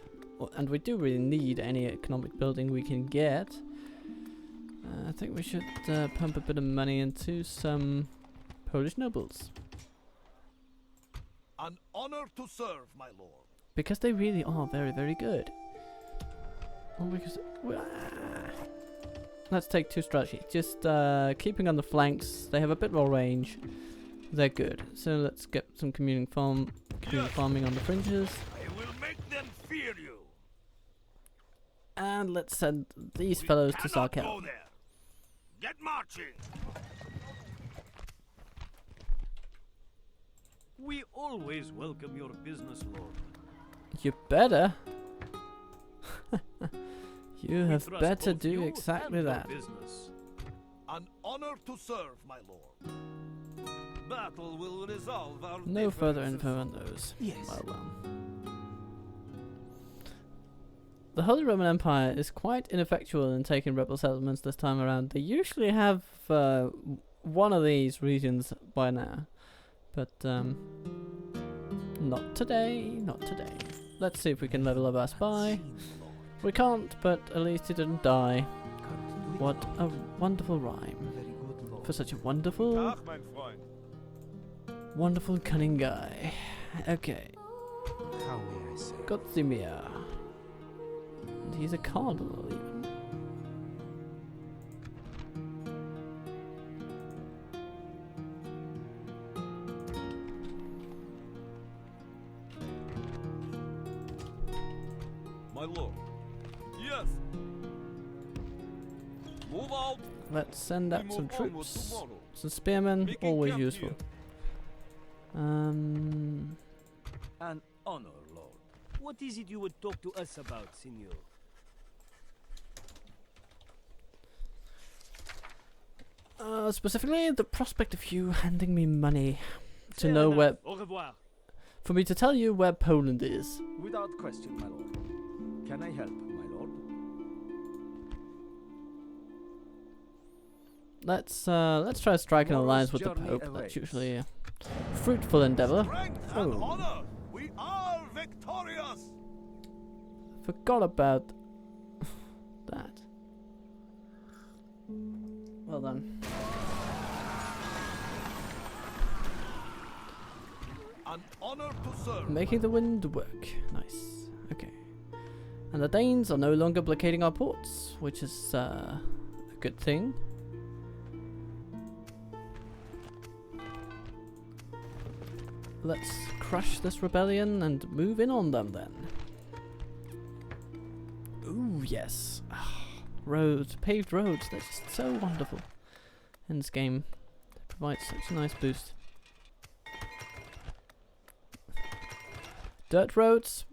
and we do really need any economic building we can get, I think we should pump a bit of money into some Polish nobles. An honor to serve, my lord. Because they really are very, very good. Or because... Let's take two strategies. Just keeping on the flanks. They have a bit more range. They're good. So let's get some community farming on the fringes. I will make them fear you. And let's send these We fellows to cannot Sarkel. go there. Get marching. We always welcome your business, lord. You better. You We have trust better both do you exactly and your that. business. An honor to serve, my lord. Battle will resolve our No further differences. info on those. Yes. Well. The Holy Roman Empire is quite ineffectual in taking rebel settlements this time around. They usually have one of these regions by now. But, not today, not today. Let's see if we can level up our spy. We can't, but at least he didn't die. What a wonderful rhyme. For such a wonderful, Ach, mein Freund. wonderful, cunning guy. Okay, How may I serve? Godzimir. And he's a cardinal even. My lord. Yes. Move out. Let's send out We some move onward troops. tomorrow. Some spearmen, Making always camp useful. here. Um, An honor, lord. What is it you would talk to us about, senor? specifically the prospect of you handing me money to know where, Au revoir. for me to tell you where Poland is. Without question, my lord. Can I help, my lord? Let's try striking an Tomorrow's alliance with the journey Pope. That's awaits. usually a fruitful endeavor. Strength and Oh. honor. We are victorious. Forgot about that. Well done. An honor to serve. Making the wind work. Nice. Okay. And the Danes are no longer blockading our ports, which is a good thing. Let's crush this rebellion and move in on them then. Ooh, yes. Roads, paved roads, they're just so wonderful in this game. They provide such a nice boost. Dirt roads,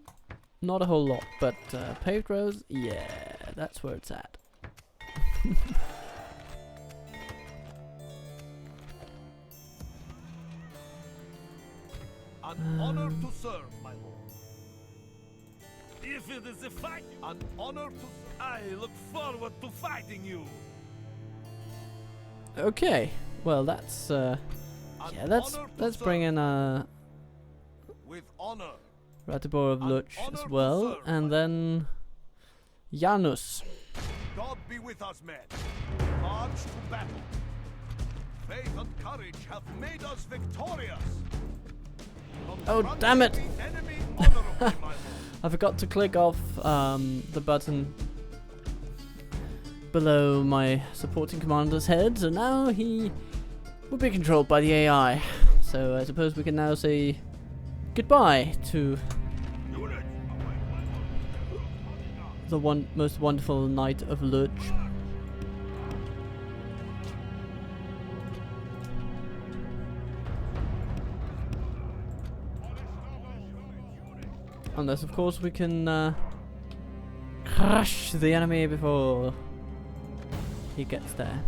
not a whole lot, but paved roads, yeah, that's where it's at. An honor to serve, my lord. If it is a fight, An honor to I look forward to fighting you. Okay, well that's yeah, let's bring in with honor. Ratibor of An Luch honor as to well, serve, and my then Janus. God be with us, men. March to battle. Faith and courage have made us victorious. Oh, damn it. Confronting the enemy honorably, my lord. I forgot to click off the button below my supporting commander's head, so now he will be controlled by the AI. So I suppose we can now say goodbye to the most wonderful Knight of Luch. Unless, of course, we can crush the enemy before he gets there.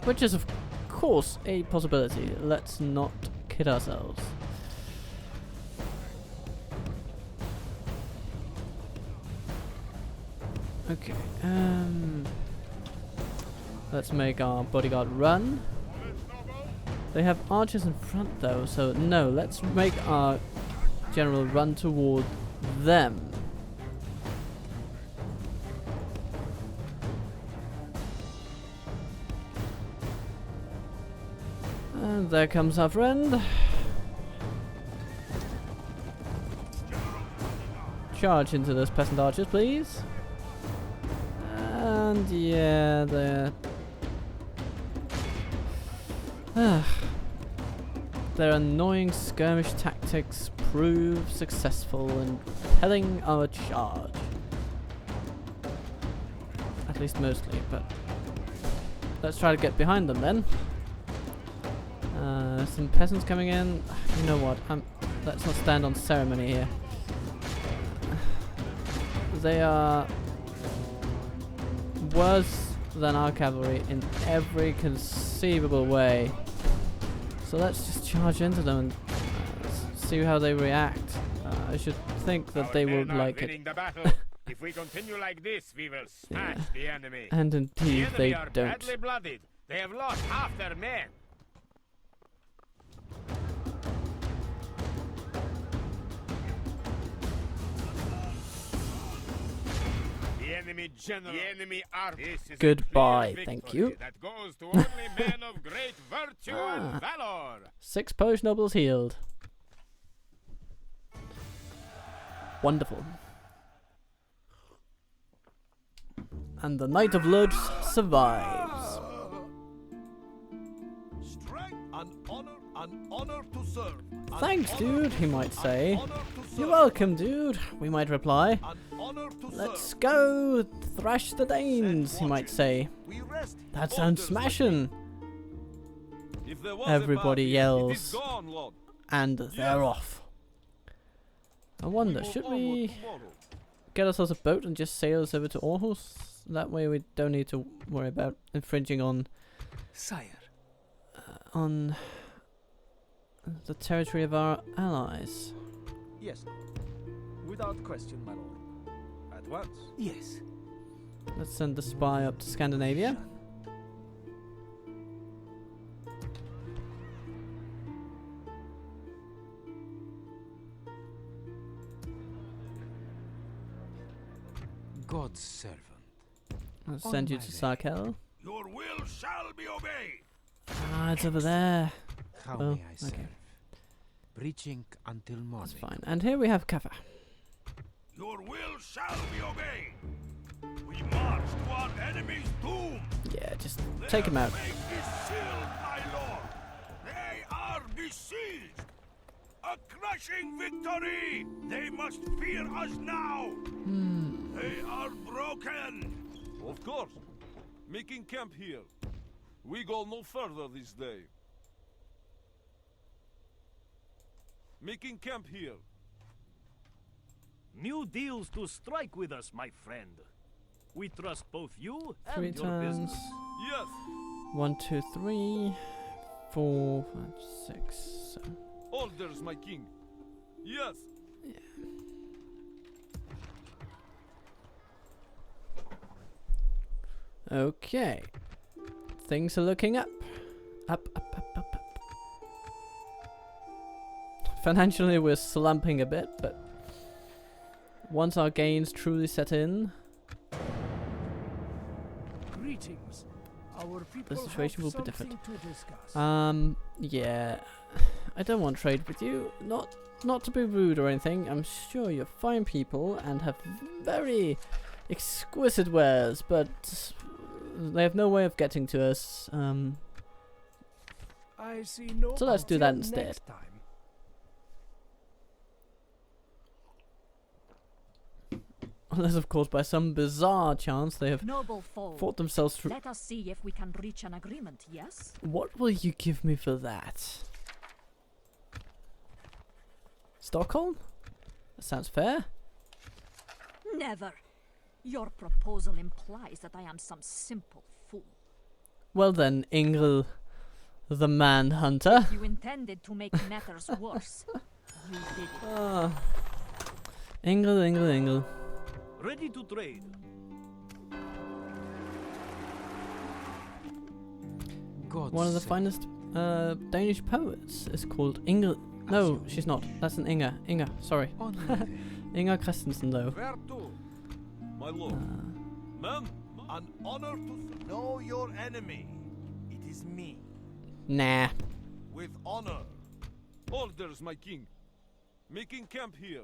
Which is, of course, a possibility. Let's not kid ourselves. Okay, let's make our bodyguard run. They have archers in front though, so no, let's make our general run toward them. And there comes our friend. Charge into those peasant archers, please. And yeah, their annoying skirmish tactics prove successful in repelling our charge. At least mostly, but let's try to get behind them then. Some peasants coming in. You know what? Let's not stand on ceremony here. They are worse than our cavalry in every conceivable way. So let's just charge into them and see how they react. I should think that they will like it. The battle. If we continue like this, we will smash the enemy. And indeed, they are don't. badly blooded. They have lost half their men. The enemy general, the enemy army. This is Goodbye, a thank victory you. That goes to only men of great virtue and valor. 6 Polish nobles healed. Wonderful. And the Knight of Lodz survives. Strength and honor to serve. An Thanks, honor- dude, he might say. an honor to You're serve, welcome, dude, we might reply. an honor to Let's serve. go thrash the Danes, he might say. We rest That sounds orders, smashing. If there was Everybody a battle, yells. It is gone, Lord. And they're off. I wonder, will should onward we tomorrow. get ourselves a boat and just sail us over to Aarhus? That way we don't need to worry about infringing on on the territory of our allies. Yes, Lord. Without question, my lord. At once. Yes. Let's send the spy up to Scandinavia. God's servant. Let's On send you my to way. Sarkel. Your will shall be obeyed. Ah, it's over there. How Oh, may I serve? okay. Preaching until morning. That's fine. And here we have Kaffa. Your will shall be obeyed. We march to our enemy's doom. Yeah, just take him out. Their fate is sealed, my lord. They are besieged. A crushing victory. They must fear us now. They are broken. Of course. Making camp here. We go no further this day. Making camp here. New deals to strike with us, my friend. We trust both you 3 and your times. business. Yes. 1, 2, 3, 4, 5, 6, 7. Orders, my king. Yes. Okay. Things are looking up. Up, up, up, up, up. Financially, we're slumping a bit, but once our gains truly set in, Greetings. Our people the situation will have be different. something to discuss. Yeah. I don't want trade with you. Not to be rude or anything. I'm sure you're fine people and have very exquisite wares, but they have no way of getting to us. I see no. So let's do that until instead. next time. Unless, of course, by some bizarre chance they have Noble foe, fought themselves through. let us see if we can reach an agreement, yes? What will you give me for that? Stockholm? That sounds fair. Never. Your proposal implies that I am some simple fool. Well then, Ingrid, the manhunter. You intended to make matters worse. You did it. Ingrid. Ready to trade. God One of the save- finest Danish poets is called Ingrid. No, she's not. That's an Inger. Inger, sorry. Only Inger Christensen, though. Where to? My lord. Ma'am, an honor to know your enemy. It is me. Nah. With honor. Orders, my king. Making camp here.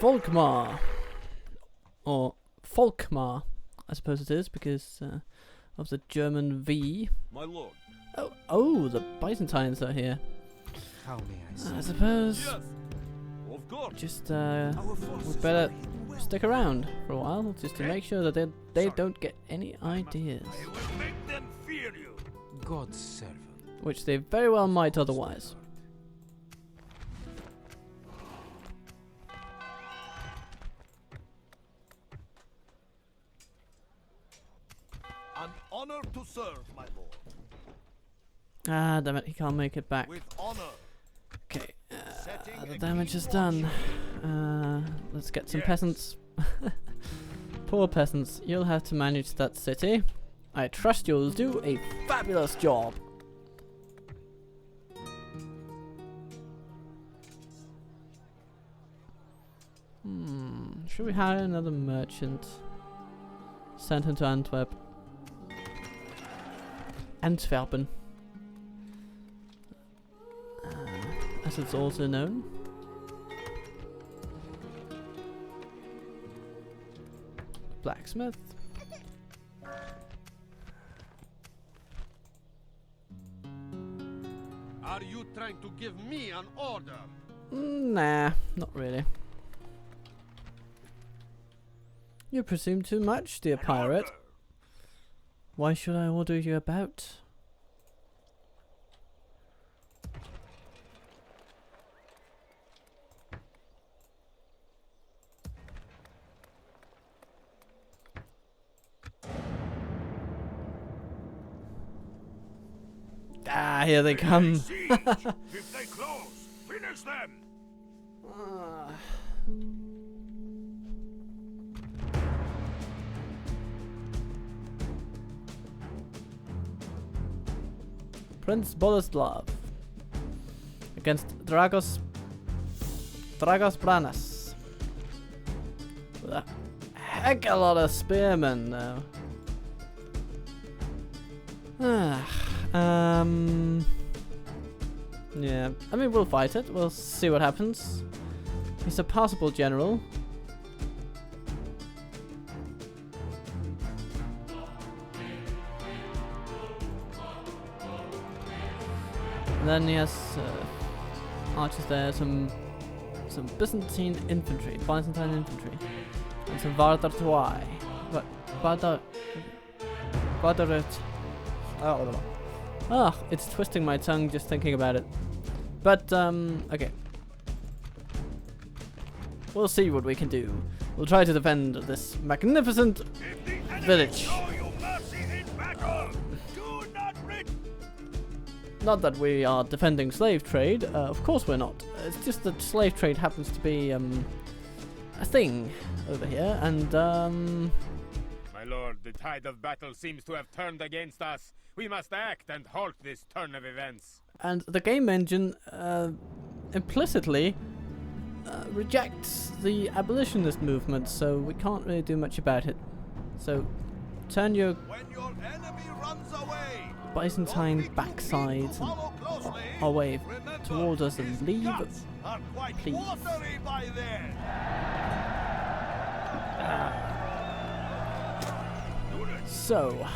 Volkmar. Or Volkmar, I suppose it is, because of the German V. My lord. Oh, the Byzantines are here. how may I say? I suppose Yes. Of course. just Our we forces better are hidden well. stick around for a while, just to make sure that they Sorry. don't get any ideas, I will make them fear you. God's servant. which they very well might otherwise. An honor to serve, my lord. Ah, damn it, he can't make it back. With honor. Okay, Setting the a damage keen is done. watch. Let's get some Yes. peasants. Poor peasants, you'll have to manage that city. I trust you'll do a fabulous job. Should we hire another merchant? Send him to Antwerp. Antwerpen. As it's also known. Blacksmith. Are you trying to give me an order? Nah, not really. You presume too much, dear pirate. Order. Why should I order you about? Ah, here they come. Siege. If they close, finish them. Prince Boleslav against Dragos Branas. With a heck of a lot of spearmen though. Yeah, I mean we'll fight it, we'll see what happens. He's a passable general. And then he has archers there, some Byzantine infantry, and some Vardartoi. Ah, it's twisting my tongue just thinking about it. But okay. We'll see what we can do. We'll try to defend this magnificent If the enemy village. show you mercy in battle, do not retreat. Not that we are defending slave trade, of course we're not. It's just that slave trade happens to be a thing over here, and My lord, the tide of battle seems to have turned against us. We must act and halt this turn of events. and the game engine implicitly rejects the abolitionist movement, so we can't really do much about it. So turn your When your enemy runs away, Byzantine don't be too backside keen to follow closely. away Remember, towards us and his leave. guts are quite please. watery by then. So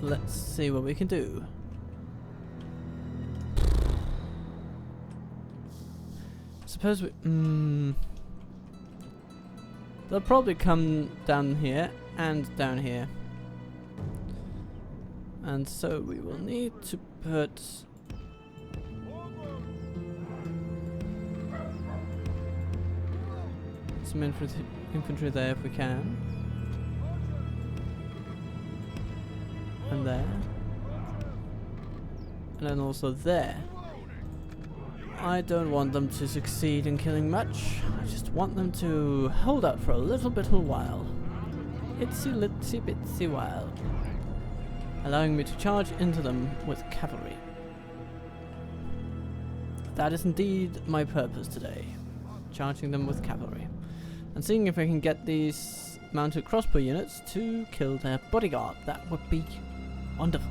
let's see what we can do. Suppose we. They'll probably come down here and down here. And so we will need to put. Some infantry infantry there if we can. And there. And then also there. I don't want them to succeed in killing much. I just want them to hold out for a little bit of while. Itsy litsy bitsy while. Allowing me to charge into them with cavalry. That is indeed my purpose today. Charging them with cavalry. And seeing if I can get these mounted crossbow units to kill their bodyguard. That would be wonderful.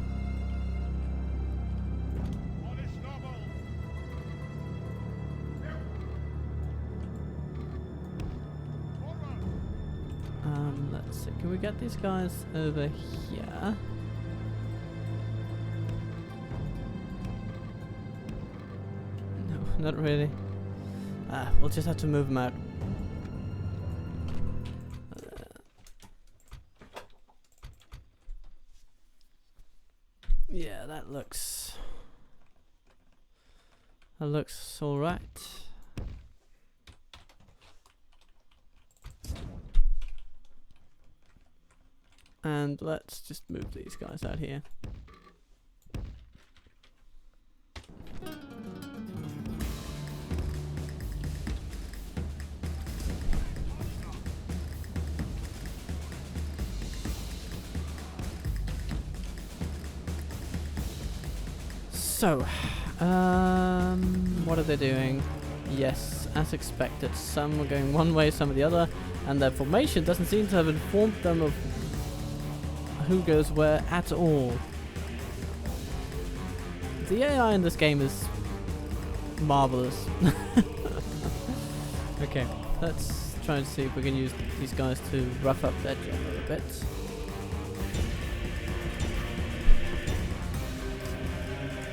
Let's see, can we get these guys over here? No, not really. We'll just have to move them out. Yeah, that looks all right. And let's just move these guys out here. So, what are they doing? Yes, as expected, some are going one way, some are the other, and their formation doesn't seem to have informed them of who goes where at all. The AI in this game is marvelous. Okay, let's try and see if we can use these guys to rough up their general a bit.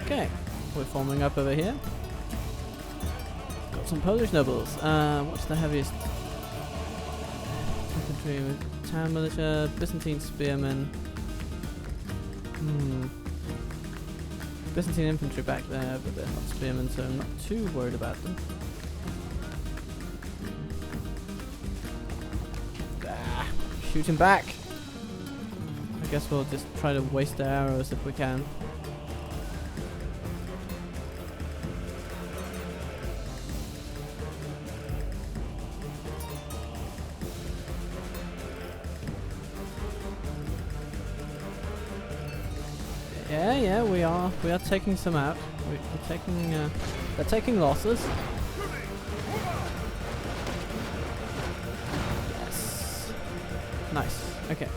Okay, we're forming up over here. Got some Polish nobles. What's the heaviest? Infantry, town militia, Byzantine spearmen. Byzantine infantry back there, but they're not spearmen, so I'm not too worried about them. Shoot him back! I guess we'll just try to waste their arrows if we can. Yeah, we are taking some out. We're taking, they're taking losses. Yes. Nice. Okay.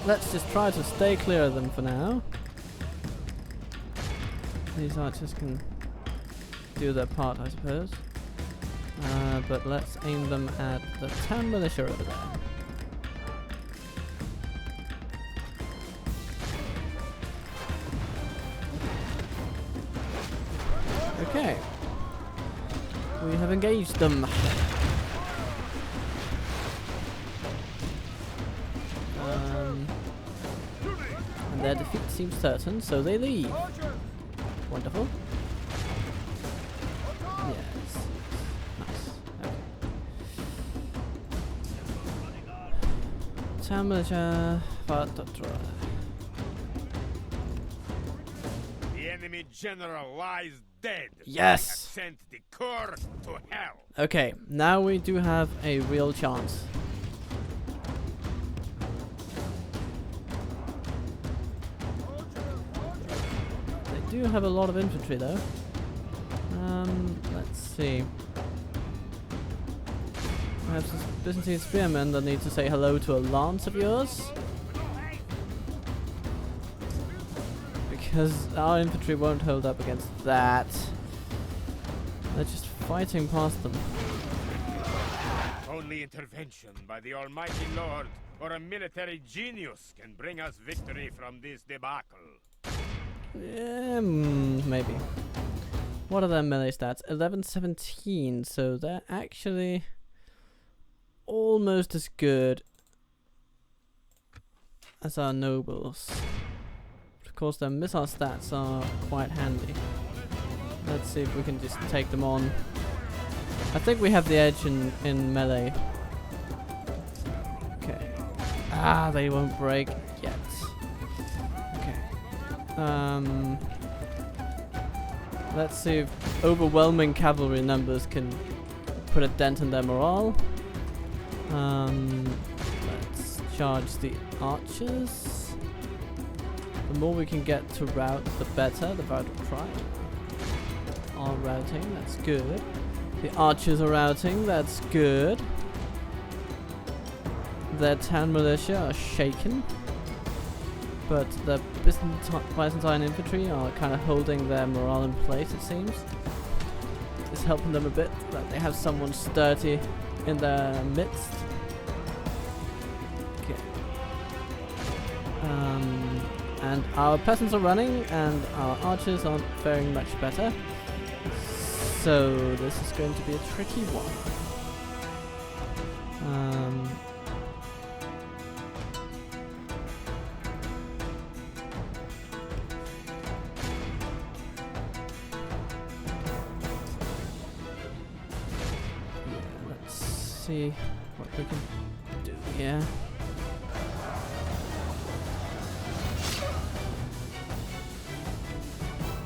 Let's just try to stay clear of them for now. These archers can do their part, I suppose. But let's aim them at the town militia over there. Okay, we have engaged them. And their defeat seems certain, so they leave. Wonderful. Yes. Nice. Okay. Town militia. The enemy general lies dead. Yes. I have sent the corps to hell. Okay, now we do have a real chance. They do have a lot of infantry though. Let's see. I have some Byzantine spearmen that need to say hello to a lance of yours. Because our infantry won't hold up against that. They're just fighting past them. Only intervention by the Almighty Lord or a military genius can bring us victory from this debacle. Yeah, maybe. What are their melee stats? 11-17, so they're actually almost as good as our nobles. Of course, their missile stats are quite handy. Let's see if we can just take them on. I think we have the edge in melee. Okay. Ah, they won't break yet. Okay. Let's see if overwhelming cavalry numbers can put a dent in their morale. Let's charge the archers. The more we can get to rout, the better. The rout will try. Are routing, that's good. The archers are routing, that's good. Their town militia are shaken. But the Byzantine infantry are kind of holding their morale in place, it seems. It's helping them a bit that they have someone sturdy in their midst. Okay. And our peasants are running, and our archers aren't faring much better. So this is going to be a tricky one. Let's see what we can do here.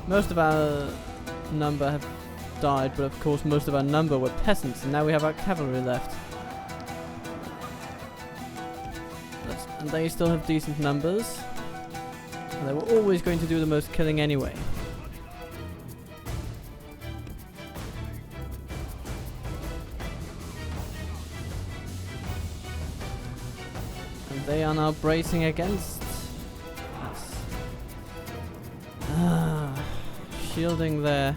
Most of our number have died, but of course most of our number were peasants, and now we have our cavalry left. And they still have decent numbers, and they were always going to do the most killing anyway. And they are now bracing against us. Shielding their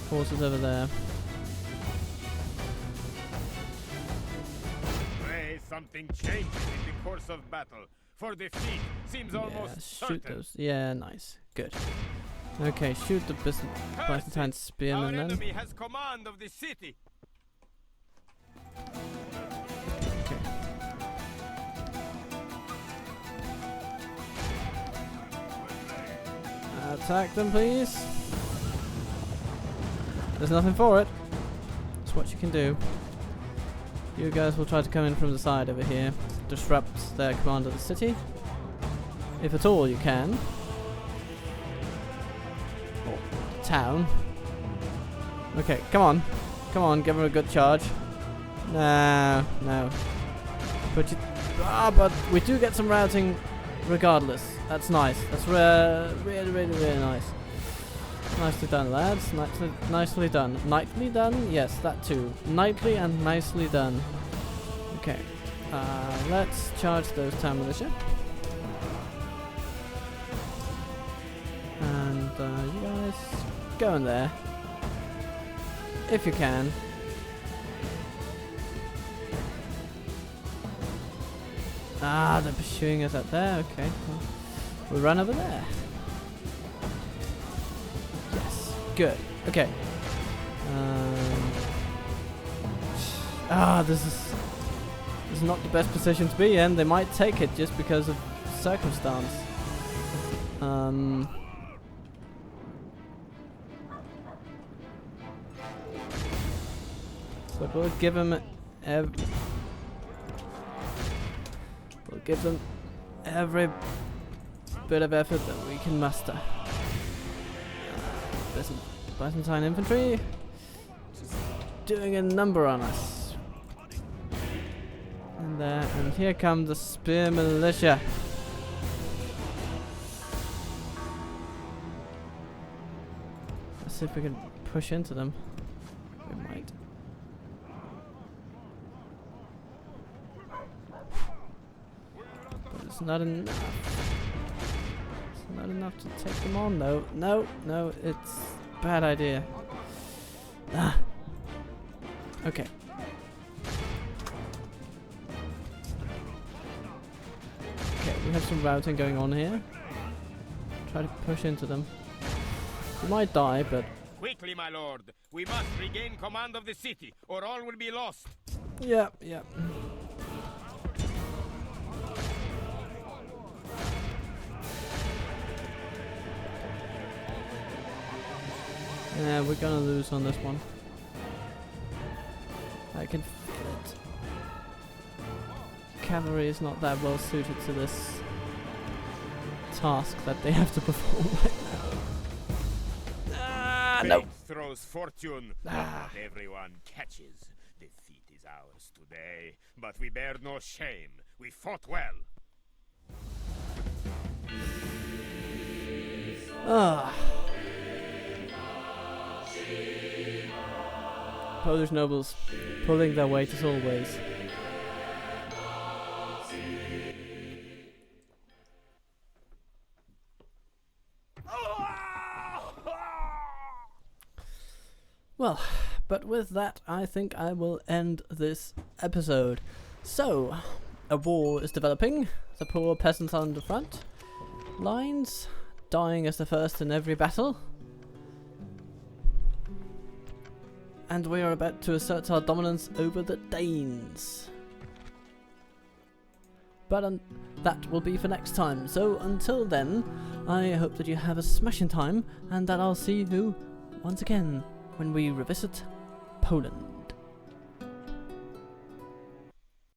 forces over there. Pray something changes in the course of battle, for defeat seems almost Shoot certain. those. Yeah, nice. Good. Okay, shoot the Byzantine spearmen Our then. enemy has command of the city. Okay. Attack them, please. There's nothing for it. That's what you can do. You guys will try to come in from the side over here, disrupt their command of the city, if at all you can. Or town. Okay, come on. Come on, give them a good charge. No, no. But but we do get some routing regardless. That's nice. That's really, really, really nice. Nicely done, lads. Nicely done. Nicely done? Yes, that too. Nicely and nicely done. Okay. Let's charge those town militia. And you guys go in there. If you can. Ah, they're pursuing us up there. Okay. Well, we'll run over there. Yes. Good. Okay. This is not the best position to be in. They might take it just because of circumstance. But we'll give them we'll give them every bit of effort that we can muster. Byzantine infantry just doing a number on us. And there, and here come the spear militia. Let's see if we can push into them. We might. But it's not enough. It's not enough to take them on, though. No, no, it's a bad idea. Okay. Okay, we have some routing going on here. Try to push into them. We might die, but... Quickly, my lord. We must regain command of the city, or all will be lost. Yeah, yeah. Yeah, we're gonna lose on this one. I can feel it. Cavalry is not that well suited to this task that they have to perform right now. Ah, no! Fate throws fortune, but not everyone catches. Defeat is ours today, but we bear no shame. We fought well. Ah. Polish nobles pulling their weight as always. Well, but with that, I think I will end this episode. So, a war is developing. The poor peasants on the front lines, dying as the first in every battle. And we are about to assert our dominance over the Danes. But that will be for next time. So until then, I hope that you have a smashing time, and that I'll see you once again when we revisit Poland.